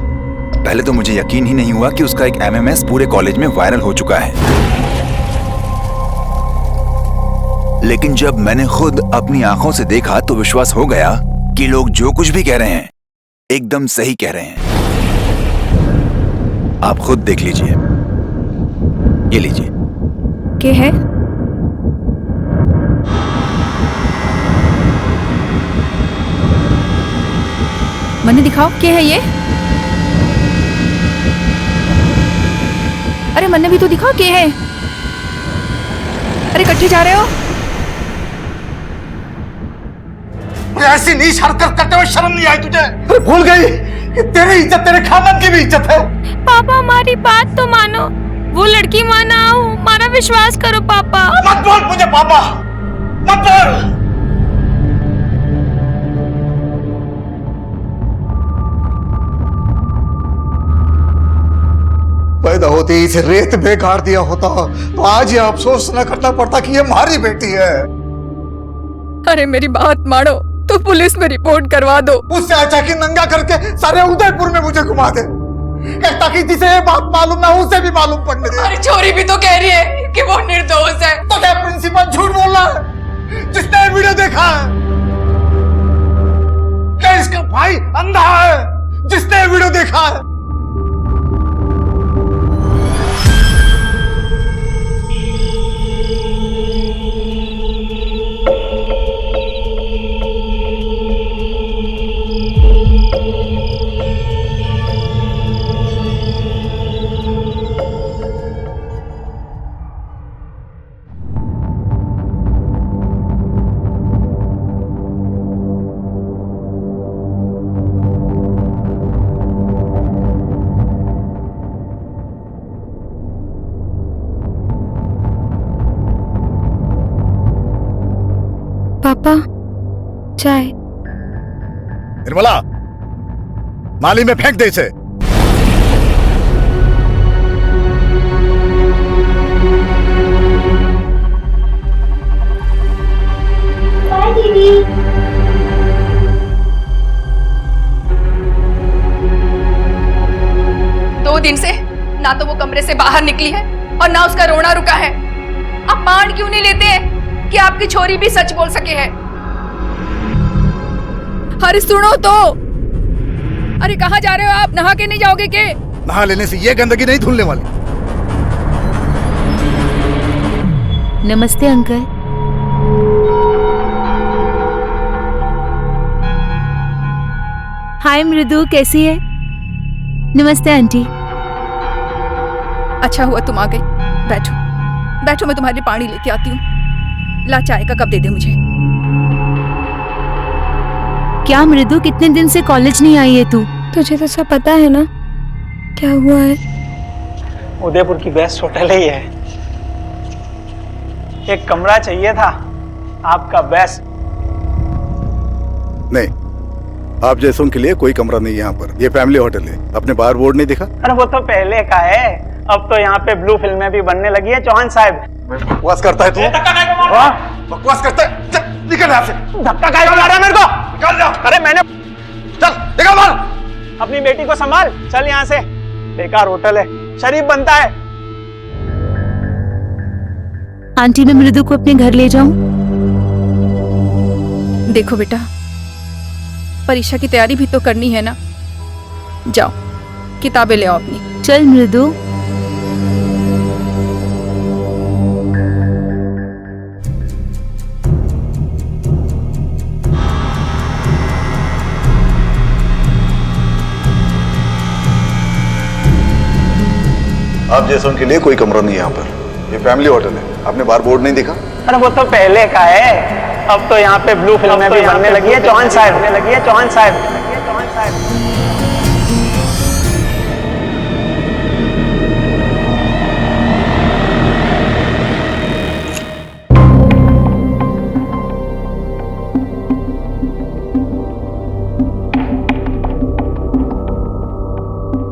पहले तो मुझे यकीन ही नहीं हुआ कि उसका एक MMS पूरे कॉलेज में वायरल हो चुका है, लेकिन जब मैंने खुद अपनी आंखों से देखा तो विश्वास हो गया कि लोग जो कुछ भी कह रहे हैं एकदम सही कह रहे हैं। आप खुद देख लीजिए, ये लीजिए। क्या है? मन्ने दिखाओ, क्या है ये? अरे मन्ने भी तो दिखाओ, क्या है? अरे इकट्ठे जा रहे हो? ऐसी नीच हरकत करते हुए शर्म नहीं आई तुझे? अरे भूल गई कि तेरी इज्जत तेरे खानदान की भी इज्जत है। पापा हमारी बात तो मानो, वो लड़की माना हूँ, हमारा विश्वास करो पापा। मत बोल मुझे पापा, मत बोल। पैदा होते ही इसे रेत में गाड़ दिया होता तो आज ये अफसोस न करना पड़ता कि ये हमारी बेटी है। अरे मेरी बात मानो तो पुलिस में रिपोर्ट करवा दो। उससे अच्छा कि नंगा करके सारे उदयपुर में मुझे घुमा दे, ताकि जिसे ये बात मालूम ना हो उसे भी मालूम पड़ने दे। अरे छोरी भी तो कह रही है कि वो निर्दोष है। तो क्या प्रिंसिपल झूठ बोल रहा है जिसने वीडियो देखा है? क्या इसका भाई अंधा है जिसने वीडियो देखा है? पापा चाय। निर्मला, नाली में फेंक दे इसे। बाय दीदी। दो दिन से ना तो वो कमरे से बाहर निकली है और ना उसका रोना रुका है। आप मान क्यों नहीं लेते हैं कि आपकी छोरी भी सच बोल सके है? अरे सुनो तो, अरे कहाँ जा रहे हो आप? नहा के नहीं जाओगे के? नहा लेने से ये गंदगी नहीं धुलने वाली। नमस्ते अंकल। हाय मृदु, कैसी है? नमस्ते आंटी। अच्छा हुआ तुम आ गई। बैठो बैठो, मैं तुम्हारे लिए पानी लेके आती हूँ। ला, चाय का कप दे दे मुझे। क्या मृदु, कितने दिन से कॉलेज नहीं आई है तू? तुझे तो सब पता है ना क्या हुआ है। उदयपुर की बेस्ट होटल ही है। एक कमरा चाहिए था, आपका बेस्ट। नहीं, आप जैसों के लिए कोई कमरा नहीं यहाँ पर। ये फैमिली होटल है। अपने बाहर बोर्ड नहीं दिखा? अरे वो तो पहले का है, अब तो यहाँ पे ब्लू फिल्में भी बनने लगी है। चौहान साहब, बकवास करता है तू? बकवास करता है? चल निकल यहाँ से। धक्का काहे मार रहा है मेरे को? निकल जा। अरे मैंने, चल निकल बाहर। अपनी बेटी को संभाल, चल यहाँ से। बेकार होटल है, शरीफ बनता है। आंटी, मैं मृदु को अपने घर ले जाऊं? देखो बेटा, परीक्षा की तैयारी भी तो करनी है ना। जाओ किताबें ले आओ अपनी। चल मृदु। आप जैसों के लिए कोई कमरा नहीं है यहाँ पर। ये फैमिली होटल है। आपने बाहर बोर्ड नहीं दिखा? अरे वो तो पहले का है, अब तो यहाँ पे ब्लू फिल्में भी बनने लगी है। चौहान साहब, बनने लगी है। चौहान साहब।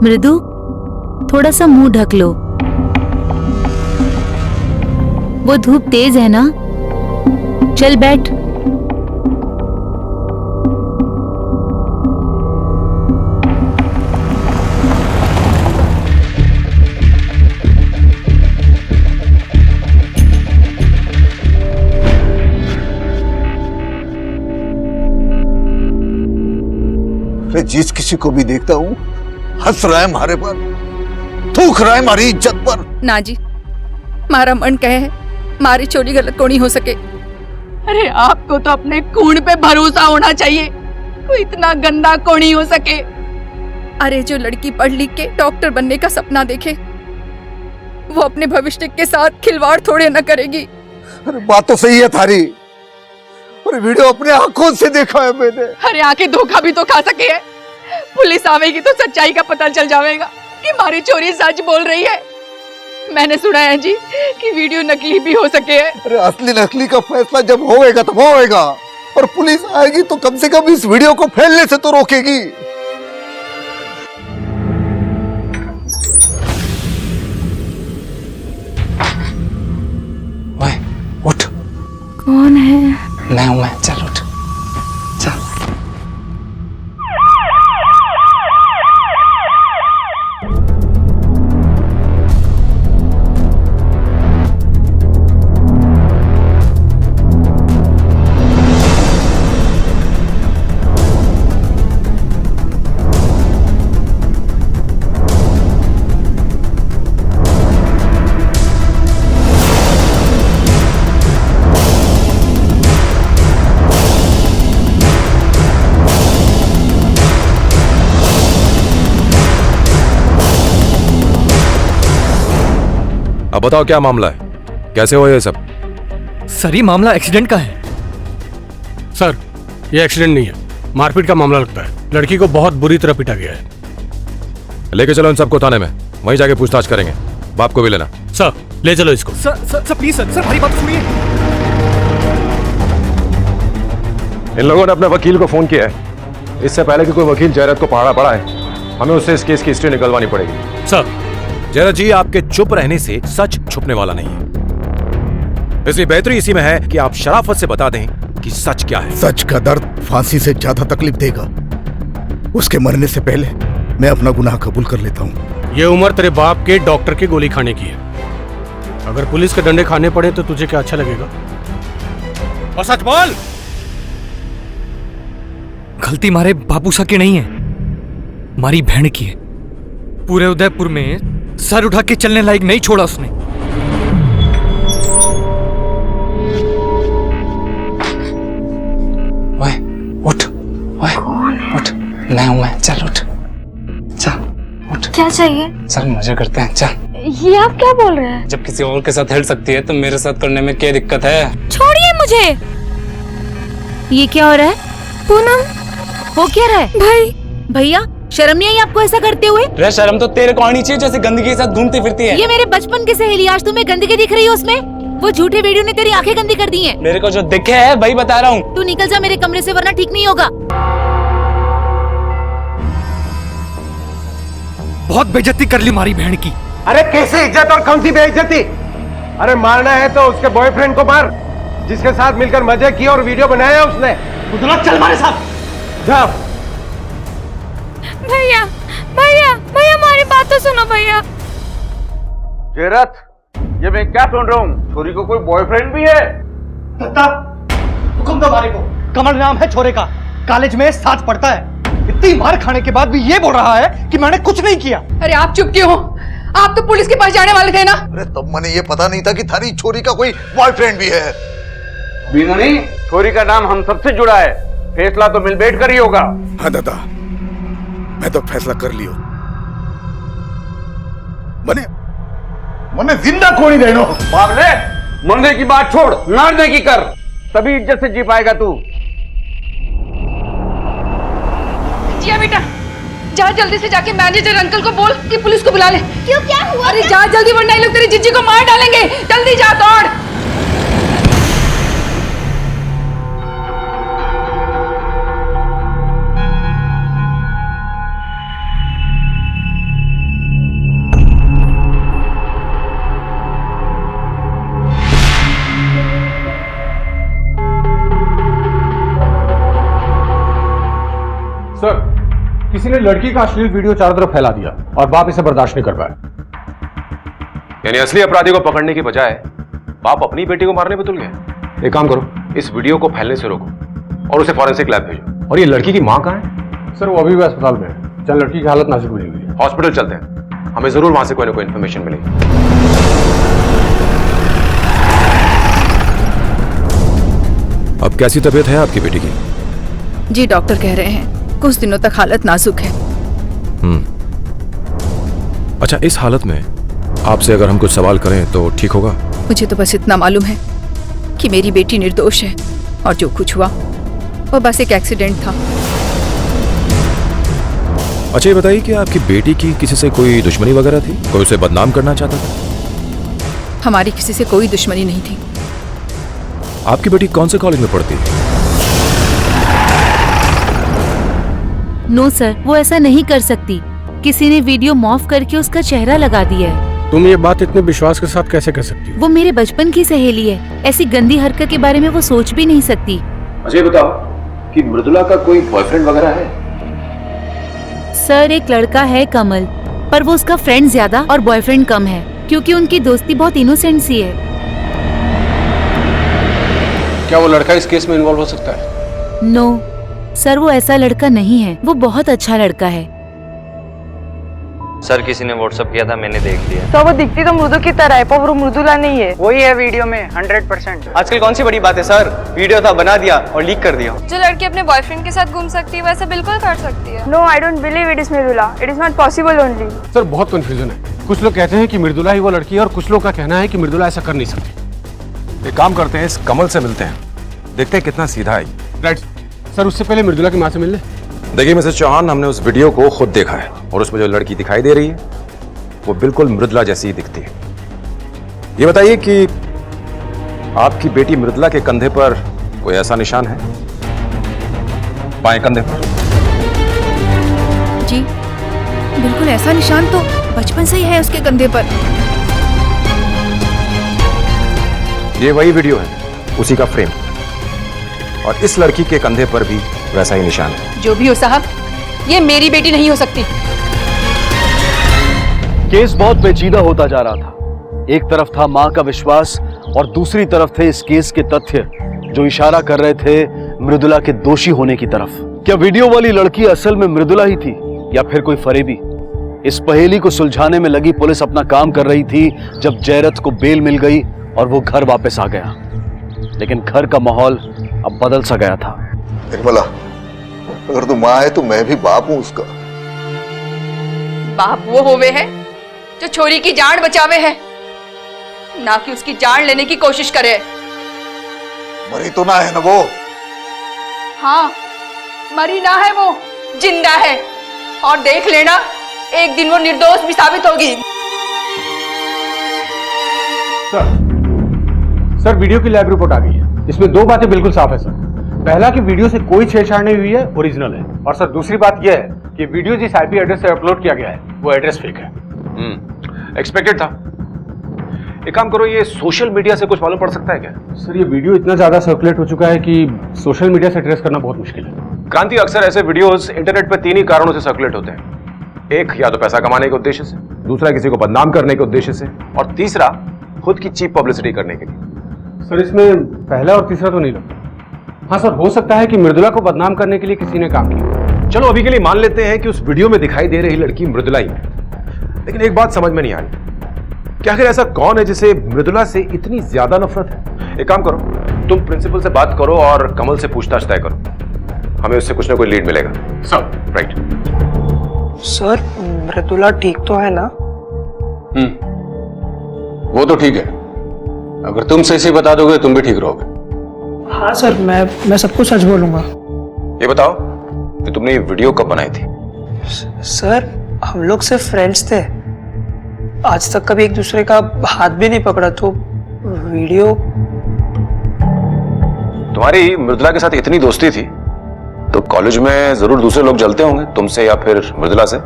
मृदु, थोड़ा सा मुंह ढक लो। वो धूप तेज है ना। चल बैठ। मैं जिस किसी को भी देखता हूँ हंस रहा है हमारे पर, थूक रहा है हमारी इज्जत पर। ना जी, मारा मन कहे मारी चोरी गलत को नहीं हो सके। अरे आपको तो अपने खून पे भरोसा होना चाहिए, कोई इतना गंदा को नहीं हो सके। अरे जो लड़की पढ़ लिख के डॉक्टर बनने का सपना देखे, वो अपने भविष्य के साथ खिलवाड़ थोड़े न करेगी। अरे बात तो सही है थारी, और वीडियो अपने आंखों से देखा है मैंने। अरे आके धोखा भी तो खा सके है। पुलिस आवेगी तो सच्चाई का पता चल जाएगा कि हमारी चोरी सच बोल रही है। मैंने सुना है जी कि वीडियो नकली भी हो सके है। अरे असली नकली का फैसला जब होएगा तब होएगा, और पुलिस आएगी तो कम से कम इस वीडियो को फैलने से तो रोकेगी। ओए उठ। कौन है? मैं हूं, मैं। चल उठ, चल। अब बताओ क्या मामला है, कैसे हुआ ये सब? सर ये मामला एक्सीडेंट का है। सर ये एक्सीडेंट नहीं है, मारपीट का मामला लगता है। लड़की को बहुत बुरी तरह पीटा गया है। लेके चलो इन सबको थाने में, वहीं जाके पूछताछ करेंगे। बाप को भी लेना। सर ले चलो इसको। सर प्लीज सर, हमारी बात सुनिए। इन लोगों ने अपने वकील को फोन किया है। इससे पहले कि कोई वकील जयराज को पहाड़ा पड़ा है, हमें उससे इस केस की हिस्ट्री निकलवानी पड़ेगी। सर, जयराज जी, आपके चुप रहने से सच छुपने वाला नहीं है, इसलिए बेहतरी इसी में है कि आप शराफत से बता दें कि सच क्या है। सच का दर्द फांसी से ज्यादा तकलीफ देगा। उसके मरने से पहले मैं अपना गुनाह कबूल कर लेता हूँ। ये उम्र तेरे बाप के डॉक्टर की गोली खाने की है। अगर पुलिस के डंडे खाने पड़े तो तुझे क्या अच्छा लगेगा? और सच बोल। गलती मारे बाबूसा की नहीं है, हमारी बहन की है। पूरे उदयपुर में सर उठा के चलने लायक नहीं छोड़ा उसने। ओए, उठ, ओए, उठ, मैं हूं मैं, चल उठ, चल उठ। क्या चाहिए? चल मजे करते हैं, चल। ये आप क्या बोल रहे हैं? जब किसी और के साथ हिल सकती है तो मेरे साथ करने में क्या दिक्कत है? छोड़िए मुझे। ये क्या हो रहा है? पूनम, हो क्या रहा है? भाई, भैया शर्म नहीं आई आपको ऐसा करते हुए? रे शर्म तो तेरे को आनी चाहिए, जैसे गंदगी के साथ घूमती फिरती है। ये मेरे बचपन की सहेली, आज तुम्हें गंदगी दिख रही है उसमें? वो झूठे वीडियो ने तेरी आंखें गंदी कर दी हैं। मेरे को जो दिखे है वही बता रहा हूँ। तू निकल जा मेरे कमरे से, वरना ठीक नहीं होगा। बहुत बेइज्जती कर ली हमारी बहन की। अरे कैसे इज्जत और कौन सी बेइज्जती? अरे मारना है तो उसके बॉयफ्रेंड को मार, जिसके साथ मिलकर मजे किए और वीडियो बनाया उसने। चल मारे साथ जाओ। भैया, भैया, भैया हमारी बात तो सुनो भैया। जयराज, ये मैं क्या सुन रहा हूँ? छोरी को कोई बॉयफ्रेंड भी है? दत्ता, हुक्म दो मारे को। कमल नाम है छोरे का, कॉलेज में साथ पढ़ता है। इतनी मार खाने के बाद भी ये बोल रहा है कि मैंने कुछ नहीं किया। अरे आप चुप क्यों हो? आप तो पुलिस के पास जाने वाले थे ना? अरे तब मैंने ये पता नहीं था कि थारी छोरी का कोई बॉयफ्रेंड भी है। बीननी, छोरी का नाम हम सबसे जुड़ा है, फैसला तो मिल बैठ कर ही होगा। हाँ दादा, मैं तो फैसला कर लियो। मने जिंदा कोई देनो। मामले मरने की बात छोड़, मारने की कर, तभी इज्जत से जी पाएगा तू। जिया बेटा, जा जल्दी से जाके मैनेजर अंकल को बोल कि पुलिस को बुला ले। क्यों, क्या हुआ? अरे जा जल्दी, वरना ये लोग तेरी जिज्जी को मार डालेंगे। जल्दी जा, दौड़। सर, किसी ने लड़की का अश्लील वीडियो चारों तरफ फैला दिया और बाप इसे बर्दाश्त नहीं कर पाया। यानी असली अपराधी को पकड़ने की बजाय बाप अपनी बेटी को मारने पे तुल गए। एक काम करो, इस वीडियो को फैलने से रोको और उसे फॉरेंसिक लैब भेजो। और ये लड़की की माँ कहाँ है? सर, वो अभी भी अस्पताल में है। चल, लड़की की हालत नाजुक बनी हुई है। हॉस्पिटल चलते हैं, हमें जरूर वहां से कोई ना कोई इन्फॉर्मेशन मिलेगी। अब कैसी तबीयत है आपकी बेटी की? जी डॉक्टर कह रहे हैं कुछ दिनों तक हालत नाजुक है। अच्छा, इस हालत में आपसे अगर हम कुछ सवाल करें तो ठीक होगा? मुझे तो बस इतना मालूम है कि मेरी बेटी निर्दोष है और जो कुछ हुआ वो बस एक एक्सीडेंट था। अच्छा, ये बताइए कि आपकी बेटी की किसी से कोई दुश्मनी वगैरह थी? कोई उसे बदनाम करना चाहता था? हमारी किसी से कोई दुश्मनी नहीं थी। आपकी बेटी कौन से कॉलेज में पढ़ती है? नो सर, वो ऐसा नहीं कर सकती। किसी ने वीडियो मॉर्फ करके उसका चेहरा लगा दिया है। तुम ये बात इतने विश्वास के साथ कैसे कर सकती हो? वो मेरे बचपन की सहेली है, ऐसी गंदी हरकत के बारे में वो सोच भी नहीं सकती। अच्छा, ये बताओ कि मृदुला का कोई बॉयफ्रेंड वगैरह है? सर, एक लड़का है कमल, पर वो उसका फ्रेंड ज्यादा और बॉयफ्रेंड कम है, क्योंकि उनकी दोस्ती बहुत इनोसेंट सी है। क्या वो लड़का इस केस में इन्वॉल्व हो सकता है? नो सर, वो ऐसा लड़का नहीं है। वो बहुत अच्छा लड़का है। सर, किसी ने व्हाट्सएप किया था, मैंने देख लिया। तो वो दिखती तो मृदु की तरह है, पर वो मृदुला नहीं है। वही है वीडियो में 100%। आजकल कौन सी बड़ी बात है सर, वीडियो था, बना दिया और लीक कर दिया। जो लड़की अपने बॉयफ्रेंड के साथ घूम सकती है वैसा बिल्कुल कर सकती है। No, I don't believe it is Mridula. It is not possible only. Sir, बहुत कंफ्यूजन है। कुछ लोग कहते हैं कि मृदुला ही वो लड़की है और कुछ लोग का कहना है कि मृदुला ऐसा कर नहीं सकती। एक काम करते हैं, इस कमल से मिलते हैं, देखते हैं कितना सीधा है। राइट सर, उससे पहले मृदुला की माँ से मिल ले। देखिए मिसेस चौहान, हमने उस वीडियो को खुद देखा है और उसमें जो लड़की दिखाई दे रही है वो बिल्कुल मृदुला जैसी ही दिखती है। ये बताइए कि आपकी बेटी मृदुला के कंधे पर कोई ऐसा निशान है? बाएं कंधे पर। जी बिल्कुल ऐसा निशान तो बचपन से ही है उसके कंधे पर। ये वही वीडियो है, उसी का फ्रेम, और इस लड़की के कंधे पर भी वैसा ही निशान है। जो भी हो साहब, ये मेरी बेटी नहीं हो सकती। केस बहुत पेचीदा होता जा रहा था। एक तरफ था मां का विश्वास और दूसरी तरफ थे इस केस के तथ्य जो इशारा कर रहे थे मृदुला के दोषी होने की तरफ। क्या वीडियो वाली लड़की असल में मृदुला ही थी या फिर कोई फरेबी? इस पहेली को सुलझाने में लगी पुलिस अपना काम कर रही थी जब जयरथ को बेल मिल गई और वो घर वापस आ गया। लेकिन घर का माहौल अब बदल सा गया था। निर्मला, अगर तू माँ है तो मैं भी बाप हूं उसका। बाप वो होवे है जो छोरी की जान बचावे है, ना कि उसकी जान लेने की कोशिश करे। मरी तो ना है ना वो? हाँ, मरी ना है वो, जिंदा है। और देख लेना, एक दिन वो निर्दोष भी साबित होगी। सर वीडियो की लैब रिपोर्ट आ गई है। इसमें दो बातें बिल्कुल साफ है सर। पहला कि वीडियो से कोई छेड़छाड़ नहीं हुई है, ओरिजिनल है। और सर दूसरी बात यह है कि वीडियो जिस आईपी एड्रेस से अपलोड किया गया है वो एड्रेस फेक है। एक्सपेक्टेड था। एक काम करो, ये सोशल मीडिया से कुछ मालूम पड़ सकता है क्या? सर ये वीडियो इतना ज्यादा सर्कुलेट हो चुका है कि सोशल मीडिया से ट्रेस करना बहुत मुश्किल है। क्रांति, अक्सर ऐसे वीडियोस इंटरनेट पे 3 ही कारणों से सर्कुलेट होते हैं। एक, या तो पैसा कमाने के उद्देश्य से, दूसरा किसी को बदनाम करने के उद्देश्य से, और तीसरा खुद की चीप पब्लिसिटी करने के लिए। सर इसमें पहला और तीसरा तो नहीं लगता। हाँ सर, हो सकता है कि मृदुला को बदनाम करने के लिए किसी ने काम किया। चलो अभी के लिए मान लेते हैं कि उस वीडियो में दिखाई दे रही लड़की मृदुला ही है। लेकिन एक बात समझ में नहीं आ रही, क्या आखिर ऐसा कौन है जिसे मृदुला से इतनी ज्यादा नफरत है? एक काम करो, तुम प्रिंसिपल से बात करो और कमल से पूछताछ तय करो। हमें उससे कुछ ना कोई लीड मिलेगा। Sir right. सर मृदुला ठीक तो है ना? वो तो ठीक है, अगर तुम सही से बता दोगे तुम भी ठीक रहोगे। हाँ सर, मैं सबको सच बोलूंगा। ये बताओ कि तुमने ये वीडियो कब बनाई थी? सर हम लोग सिर्फ फ्रेंड्स थे, आज तक कभी एक दूसरे का हाथ भी नहीं पकड़ा, तो वीडियो। तुम्हारी मृदुला के साथ इतनी दोस्ती थी तो कॉलेज में जरूर दूसरे लोग जलते होंगे, तुमसे या फिर मृदुला से।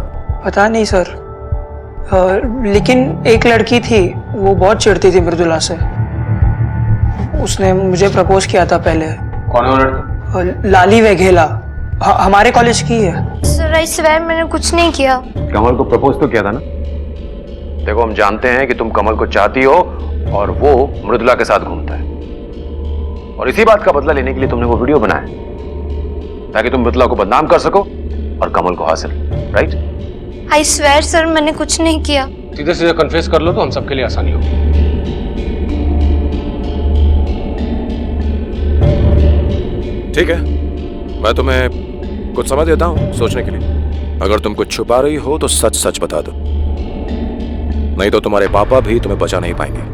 पता नहीं सर, लेकिन एक लड़की थी, वो बहुत चिढ़ती थी मृदुला से। उसने मुझे प्रपोज किया था पहले। कौन है वो लड़की? लाली वेघेला, हमारे कॉलेज की है। सर आई स्वेयर मैंने कुछ नहीं किया। कमल को प्रपोज तो किया था ना? देखो, हम जानते हैं कि तुम कमल को चाहती हो और वो मृदुला के साथ घूमता है, और इसी बात का बदला लेने के लिए तुमने वो वीडियो बनाया ताकि तुम मृदुला को बदनाम कर सको और कमल को हासिल। राइट? आई स्वेयर सर मैंने कुछ नहीं किया। सीधे सीधे कन्फेस कर लो तो हम सबके लिए आसानी होगी। ठीक है, मैं तुम्हें कुछ समय देता हूं सोचने के लिए। अगर तुम कुछ छुपा रही हो तो सच सच बता दो, नहीं तो तुम्हारे पापा भी तुम्हें बचा नहीं पाएंगे।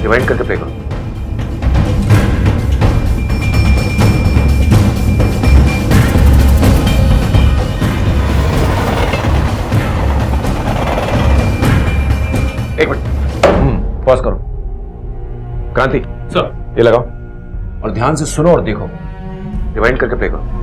रिवाइंड करके प्ले करो। एक मिनट पॉज करो। क्रांति सर, ये लगाओ और ध्यान से सुनो और देखो। रिवाइंड करके प्ले करो।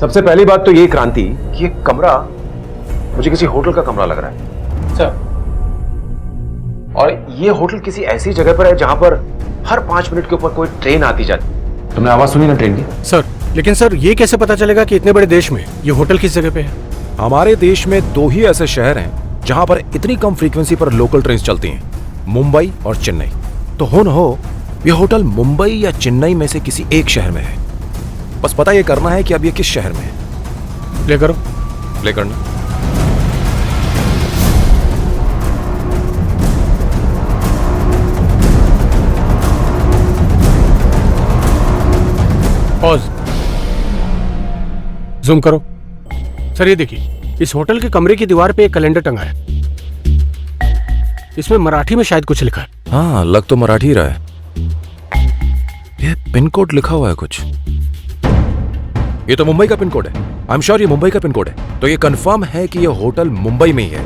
सबसे पहली बात तो ये क्रांति कि ये कमरा मुझे किसी होटल का कमरा लग रहा है। सर, और ये होटल किसी ऐसी जगह पर है जहां पर हर 5 मिनट के ऊपर कोई ट्रेन आती जाती। तुमने आवाज सुनी ना ट्रेन की? सर लेकिन सर ये कैसे पता चलेगा कि इतने बड़े देश में ये होटल किस जगह पे है? हमारे देश में 2 ही ऐसे शहर हैं जहां पर इतनी कम फ्रीक्वेंसी पर लोकल ट्रेन चलती हैं, मुंबई और चेन्नई। तो हो न हो ये होटल मुंबई या चेन्नई में से किसी एक शहर में है। बस पता ये करना है कि अब ये किस शहर में है। प्ले करो। प्ले करना। पॉज। जूम करो सर। ये देखिए, इस होटल के कमरे की दीवार पे एक कैलेंडर टंगा है। इसमें मराठी में शायद कुछ लिखा है। हाँ, लग तो मराठी रहा है। ये पिन कोड लिखा हुआ है कुछ। ये तो मुंबई का पिन कोड है। आई एम श्योर ये मुंबई का पिन कोड है। तो ये कंफर्म है कि ये होटल मुंबई में ही है।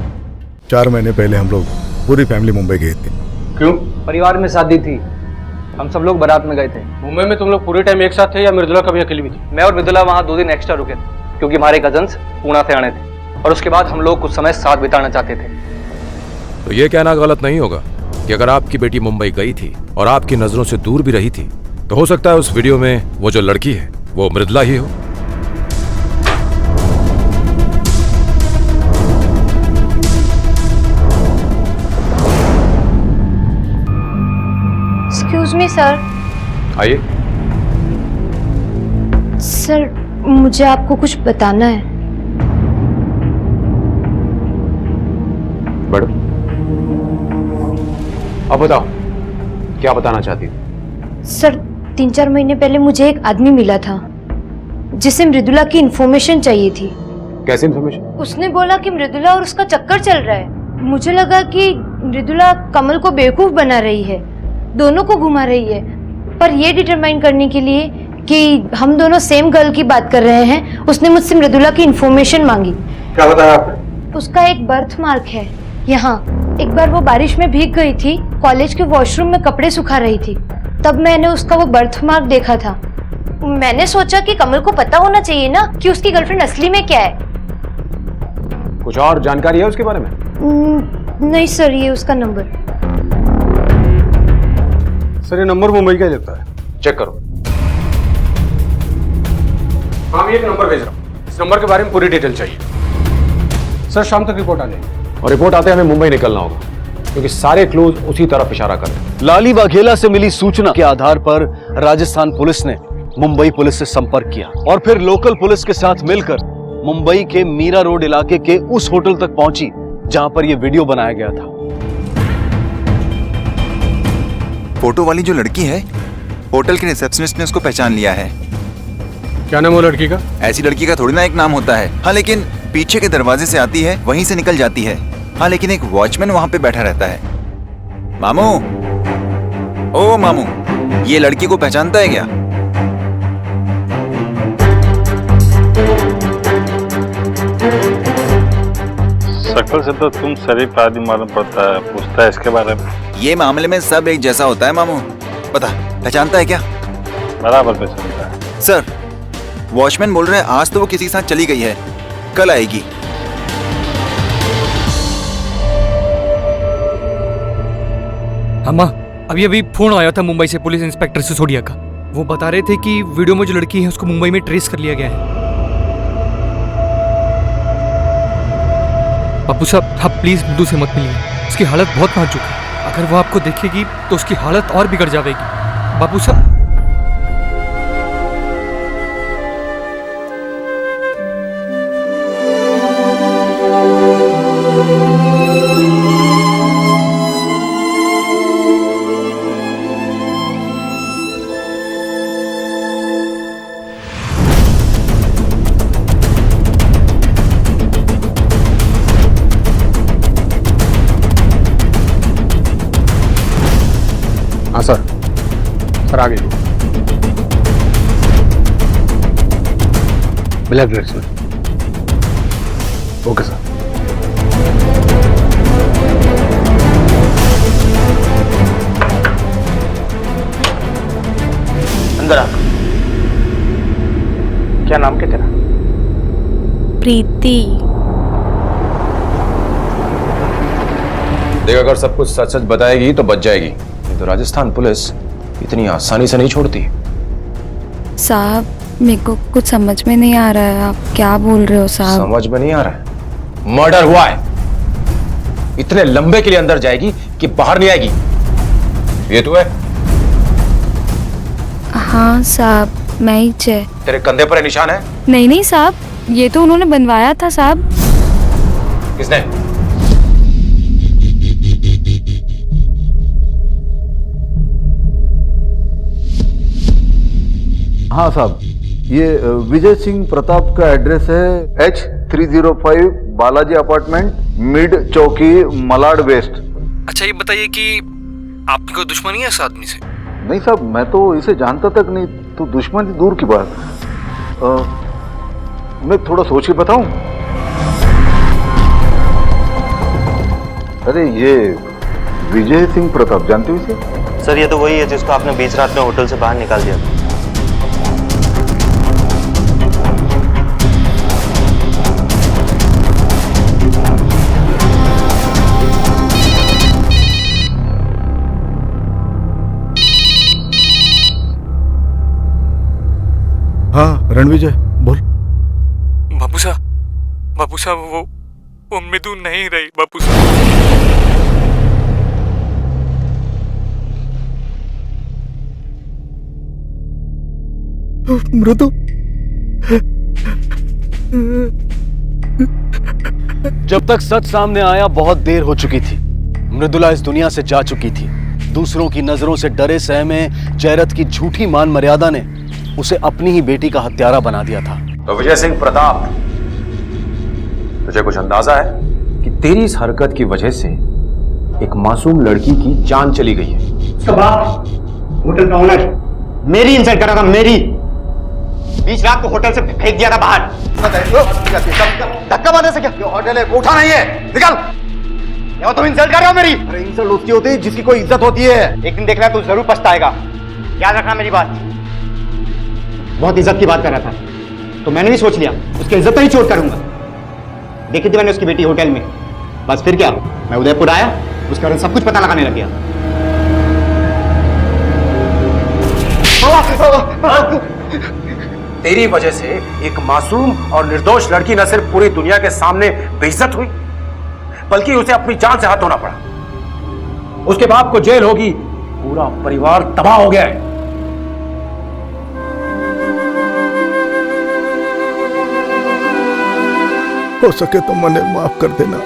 4 महीने पहले हम लोग पूरी फैमिली मुंबई गए थे। क्यों? परिवार में शादी थी, हम सब लोग बारात में गए थे। मुंबई में तुम लोग पूरे टाइम एक साथ थे या मृदुला कभी अकेली भी थी? मैं और मृदुला वहाँ 2 दिन एक्स्ट्रा रुके थे क्योंकि हमारे कजन्स पूना से आने थे और उसके बाद हम लोग कुछ समय साथ बिताना चाहते थे। तो ये कहना गलत नहीं होगा कि अगर आपकी बेटी मुंबई गई थी और आपकी नजरों से दूर भी रही थी तो हो सकता है उस वीडियो में वो जो लड़की है वो मृदुला ही हो। Excuse me sir. आइए। सर मुझे आपको कुछ बताना है। मैडम अब बताओ क्या बताना चाहती थी? सर 3-4 महीने पहले मुझे एक आदमी मिला था जिसे मृदुला की इंफॉर्मेशन चाहिए थी। कैसी इंफॉर्मेशन? उसने बोला कि मृदुला और उसका चक्कर चल रहा है। मुझे लगा कि मृदुला कमल को बेवकूफ बना रही है, दोनों को घुमा रही है, पर यह डिटरमाइन करने के लिए कि हम दोनों सेम गर्ल की बात कर रहे हैं उसने मुझसे मृदुला की इंफॉर्मेशन मांगी। क्या बताया आपने? उसका एक बर्थ मार्क है यहाँ। एक बार वो बारिश में भीग गई थी, कॉलेज के वॉशरूम में कपड़े सुखा रही थी, तब मैंने उसका वो बर्थ मार्क देखा था। मैंने सोचा कि कमल को पता होना चाहिए ना कि उसकी गर्लफ्रेंड असली में क्या है। कुछ और जानकारी है उसके बारे में? नहीं सर, ये उसका नंबर। सर ये नंबर मुंबई का ही लगता है। चेक करो। हाँ, मैं एक नंबर भेज रहा हूँ। इस नंबर के बारे में पूरी डिटेल चाहिए। सर शाम तक रिपोर्ट आ जाएगी। और रिपोर्ट आते हमें मुंबई निकलना होगा क्योंकि सारे क्लूज उसी तरफ इशारा कर रहे हैं। लाली वाघेला से मिली सूचना के आधार पर राजस्थान पुलिस ने मुंबई पुलिस से संपर्क किया और फिर लोकल पुलिस के साथ मिलकर मुंबई के मीरा रोड इलाके के उस होटल तक पहुंची जहां पर यह वीडियो बनाया गया था। फोटो वाली जो लड़की है, होटल के रिसेप्शनिस्ट ने उसको पहचान लिया है। क्या नाम है वो लड़की का? ऐसी लड़की का थोड़ी ना एक नाम होता है। हाँ, लेकिन पीछे के दरवाजे से आती है, वहीं से निकल जाती है। हाँ, लेकिन एक वॉचमैन वहां पे बैठा रहता है। मामू, ओ मामू, ये लड़की को पहचानता है क्या? शक्ल से तो तुम शरीफ आदमी मालूम पड़ता है, पूछता है इसके बारे में। ये मामले में सब एक जैसा होता है मामू। पहचानता है क्या? बराबर पहचानता है। सर, वॉचमैन बोल रहे हैं आज तो वो किसी के साथ चली गई है, कल आएगी। अम्मा, अभी फोन आया था मुंबई से पुलिस इंस्पेक्टर सिसोदिया का। वो बता रहे थे कि वीडियो में जो लड़की है उसको मुंबई में ट्रेस कर लिया गया है। बापू साहब, आप प्लीज मृदु से मत मिलिए, उसकी हालत बहुत नाजुक है। अगर वो आपको देखेगी तो उसकी हालत और बिगड़ जाएगी। बापू साहब। हाँ सर, सर आ गई। ब्लैक ड्रेस में। Okay sir. अंदर आ। क्या नाम क्या तेरा? प्रीति। देख, अगर सब कुछ सच सच बताएगी तो बच जाएगी, नहीं तो राजस्थान पुलिस इतनी आसानी से नहीं छोड़ती। साहब, मेरे को कुछ समझ में नहीं आ रहा है, आप क्या बोल रहे हो साहब? समझ में नहीं आ रहा है? मर्डर हुआ है, इतने लंबे के लिए अंदर जाएगी कि बाहर नहीं आएगी। ये तो है। हाँ साहब, मैं ही चे। तेरे कंधे पर निशान है? नहीं नहीं साहब, ये तो उन्होंने बनवाया था साहब। किसने? हाँ साहब, ये विजय सिंह प्रताप का एड्रेस है H305 बालाजी अपार्टमेंट, मिड चौकी, मलाड वेस्ट। अच्छा ये बताइए कि आपकी कोई दुश्मनी है इस आदमी से? नहीं साहब, मैं तो इसे जानता तक नहीं, तो दुश्मनी दूर की बात। मैं थोड़ा सोच के बताऊं? अरे ये विजय सिंह प्रताप जानते हो इसे? सर ये तो वही है जिसको आपने बीच रात में होटल से बाहर निकाल दिया था। हाँ रणविजय बोल। बापू साहब वो मृदु नहीं रही बापू साहब। मृदु, जब तक सच सामने आया बहुत देर हो चुकी थी। मृदुला इस दुनिया से जा चुकी थी। दूसरों की नजरों से डरे सहमे जयरथ की झूठी मान मर्यादा ने उसे अपनी ही बेटी का हत्यारा बना दिया था। तो विजय सिंह प्रताप, तुझे कुछ अंदाजा है कि तेरी इस हरकत की वजह से एक मासूम लड़की की जान चली गई है। उसका बाप होटल का ओनर मेरी इंसल्ट कर रहा था, मेरी। बीच रात को होटल से फेंक दिया था बाहर। धक्का मारने से क्या? होटल है, उठा नहीं है, निकल। या तुम इंसल्ट कर रहे हो मेरी? अरे इंसल्ट उसकी होती है जिसकी कोई इज्जत होती है। एक दिन देखना तू जरूर पछताएगा, याद रखना मेरी बात। बहुत इज्जत की बात कर रहा था तो मैंने भी सोच लिया उसकी इज्जत ही चोट करूंगा। देखी थी मैंने उसकी बेटी होटल में, बस फिर क्या, मैं उदयपुर आया, उसके बारे में सब कुछ पता लगाने लग गया। तेरी वजह से एक मासूम और निर्दोष लड़की न सिर्फ पूरी दुनिया के सामने बेइज्जत हुई, बल्कि उसे अपनी जान से हाथ धोना पड़ा। उसके बाप को जेल होगी, पूरा परिवार तबाह हो गया है। हो सके तो मुझे माफ कर देना।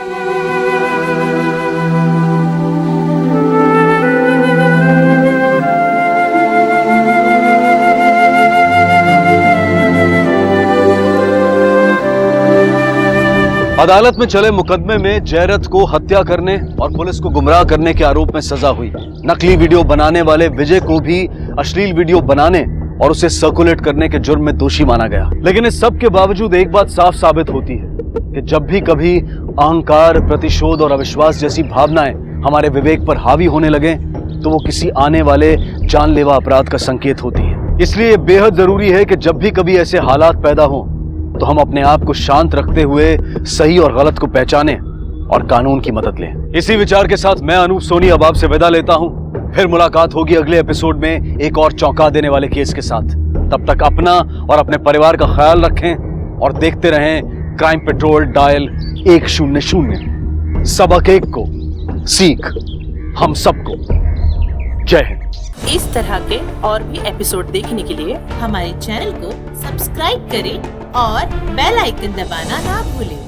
अदालत में चले मुकदमे में जयरथ को हत्या करने और पुलिस को गुमराह करने के आरोप में सजा हुई। नकली वीडियो बनाने वाले विजय को भी अश्लील वीडियो बनाने और उसे सर्कुलेट करने के जुर्म में दोषी माना गया। लेकिन इस सब के बावजूद एक बात साफ साबित होती है कि जब भी कभी अहंकार, प्रतिशोध और अविश्वास जैसी भावनाएं हमारे विवेक पर हावी होने लगे तो वो किसी आने वाले जानलेवा अपराध का संकेत होती है। इसलिए बेहद जरूरी है कि जब भी कभी ऐसे हालात पैदा हो तो हम अपने आप को शांत रखते हुए सही और गलत को पहचानें और कानून की मदद लें। इसी विचार के साथ मैं अनूप सोनी अब आपसे विदा लेता हूं। फिर मुलाकात होगी अगले एपिसोड में एक और चौंका देने वाले केस के साथ। तब तक अपना और अपने परिवार का ख्याल रखें और देखते रहें क्राइम पेट्रोल डायल 100। सबक एक को सीख हम सबको। जय हिंद। इस तरह के और भी एपिसोड देखने के लिए हमारे चैनल को सब्सक्राइब करें और बेल आइकन दबाना ना भूलें।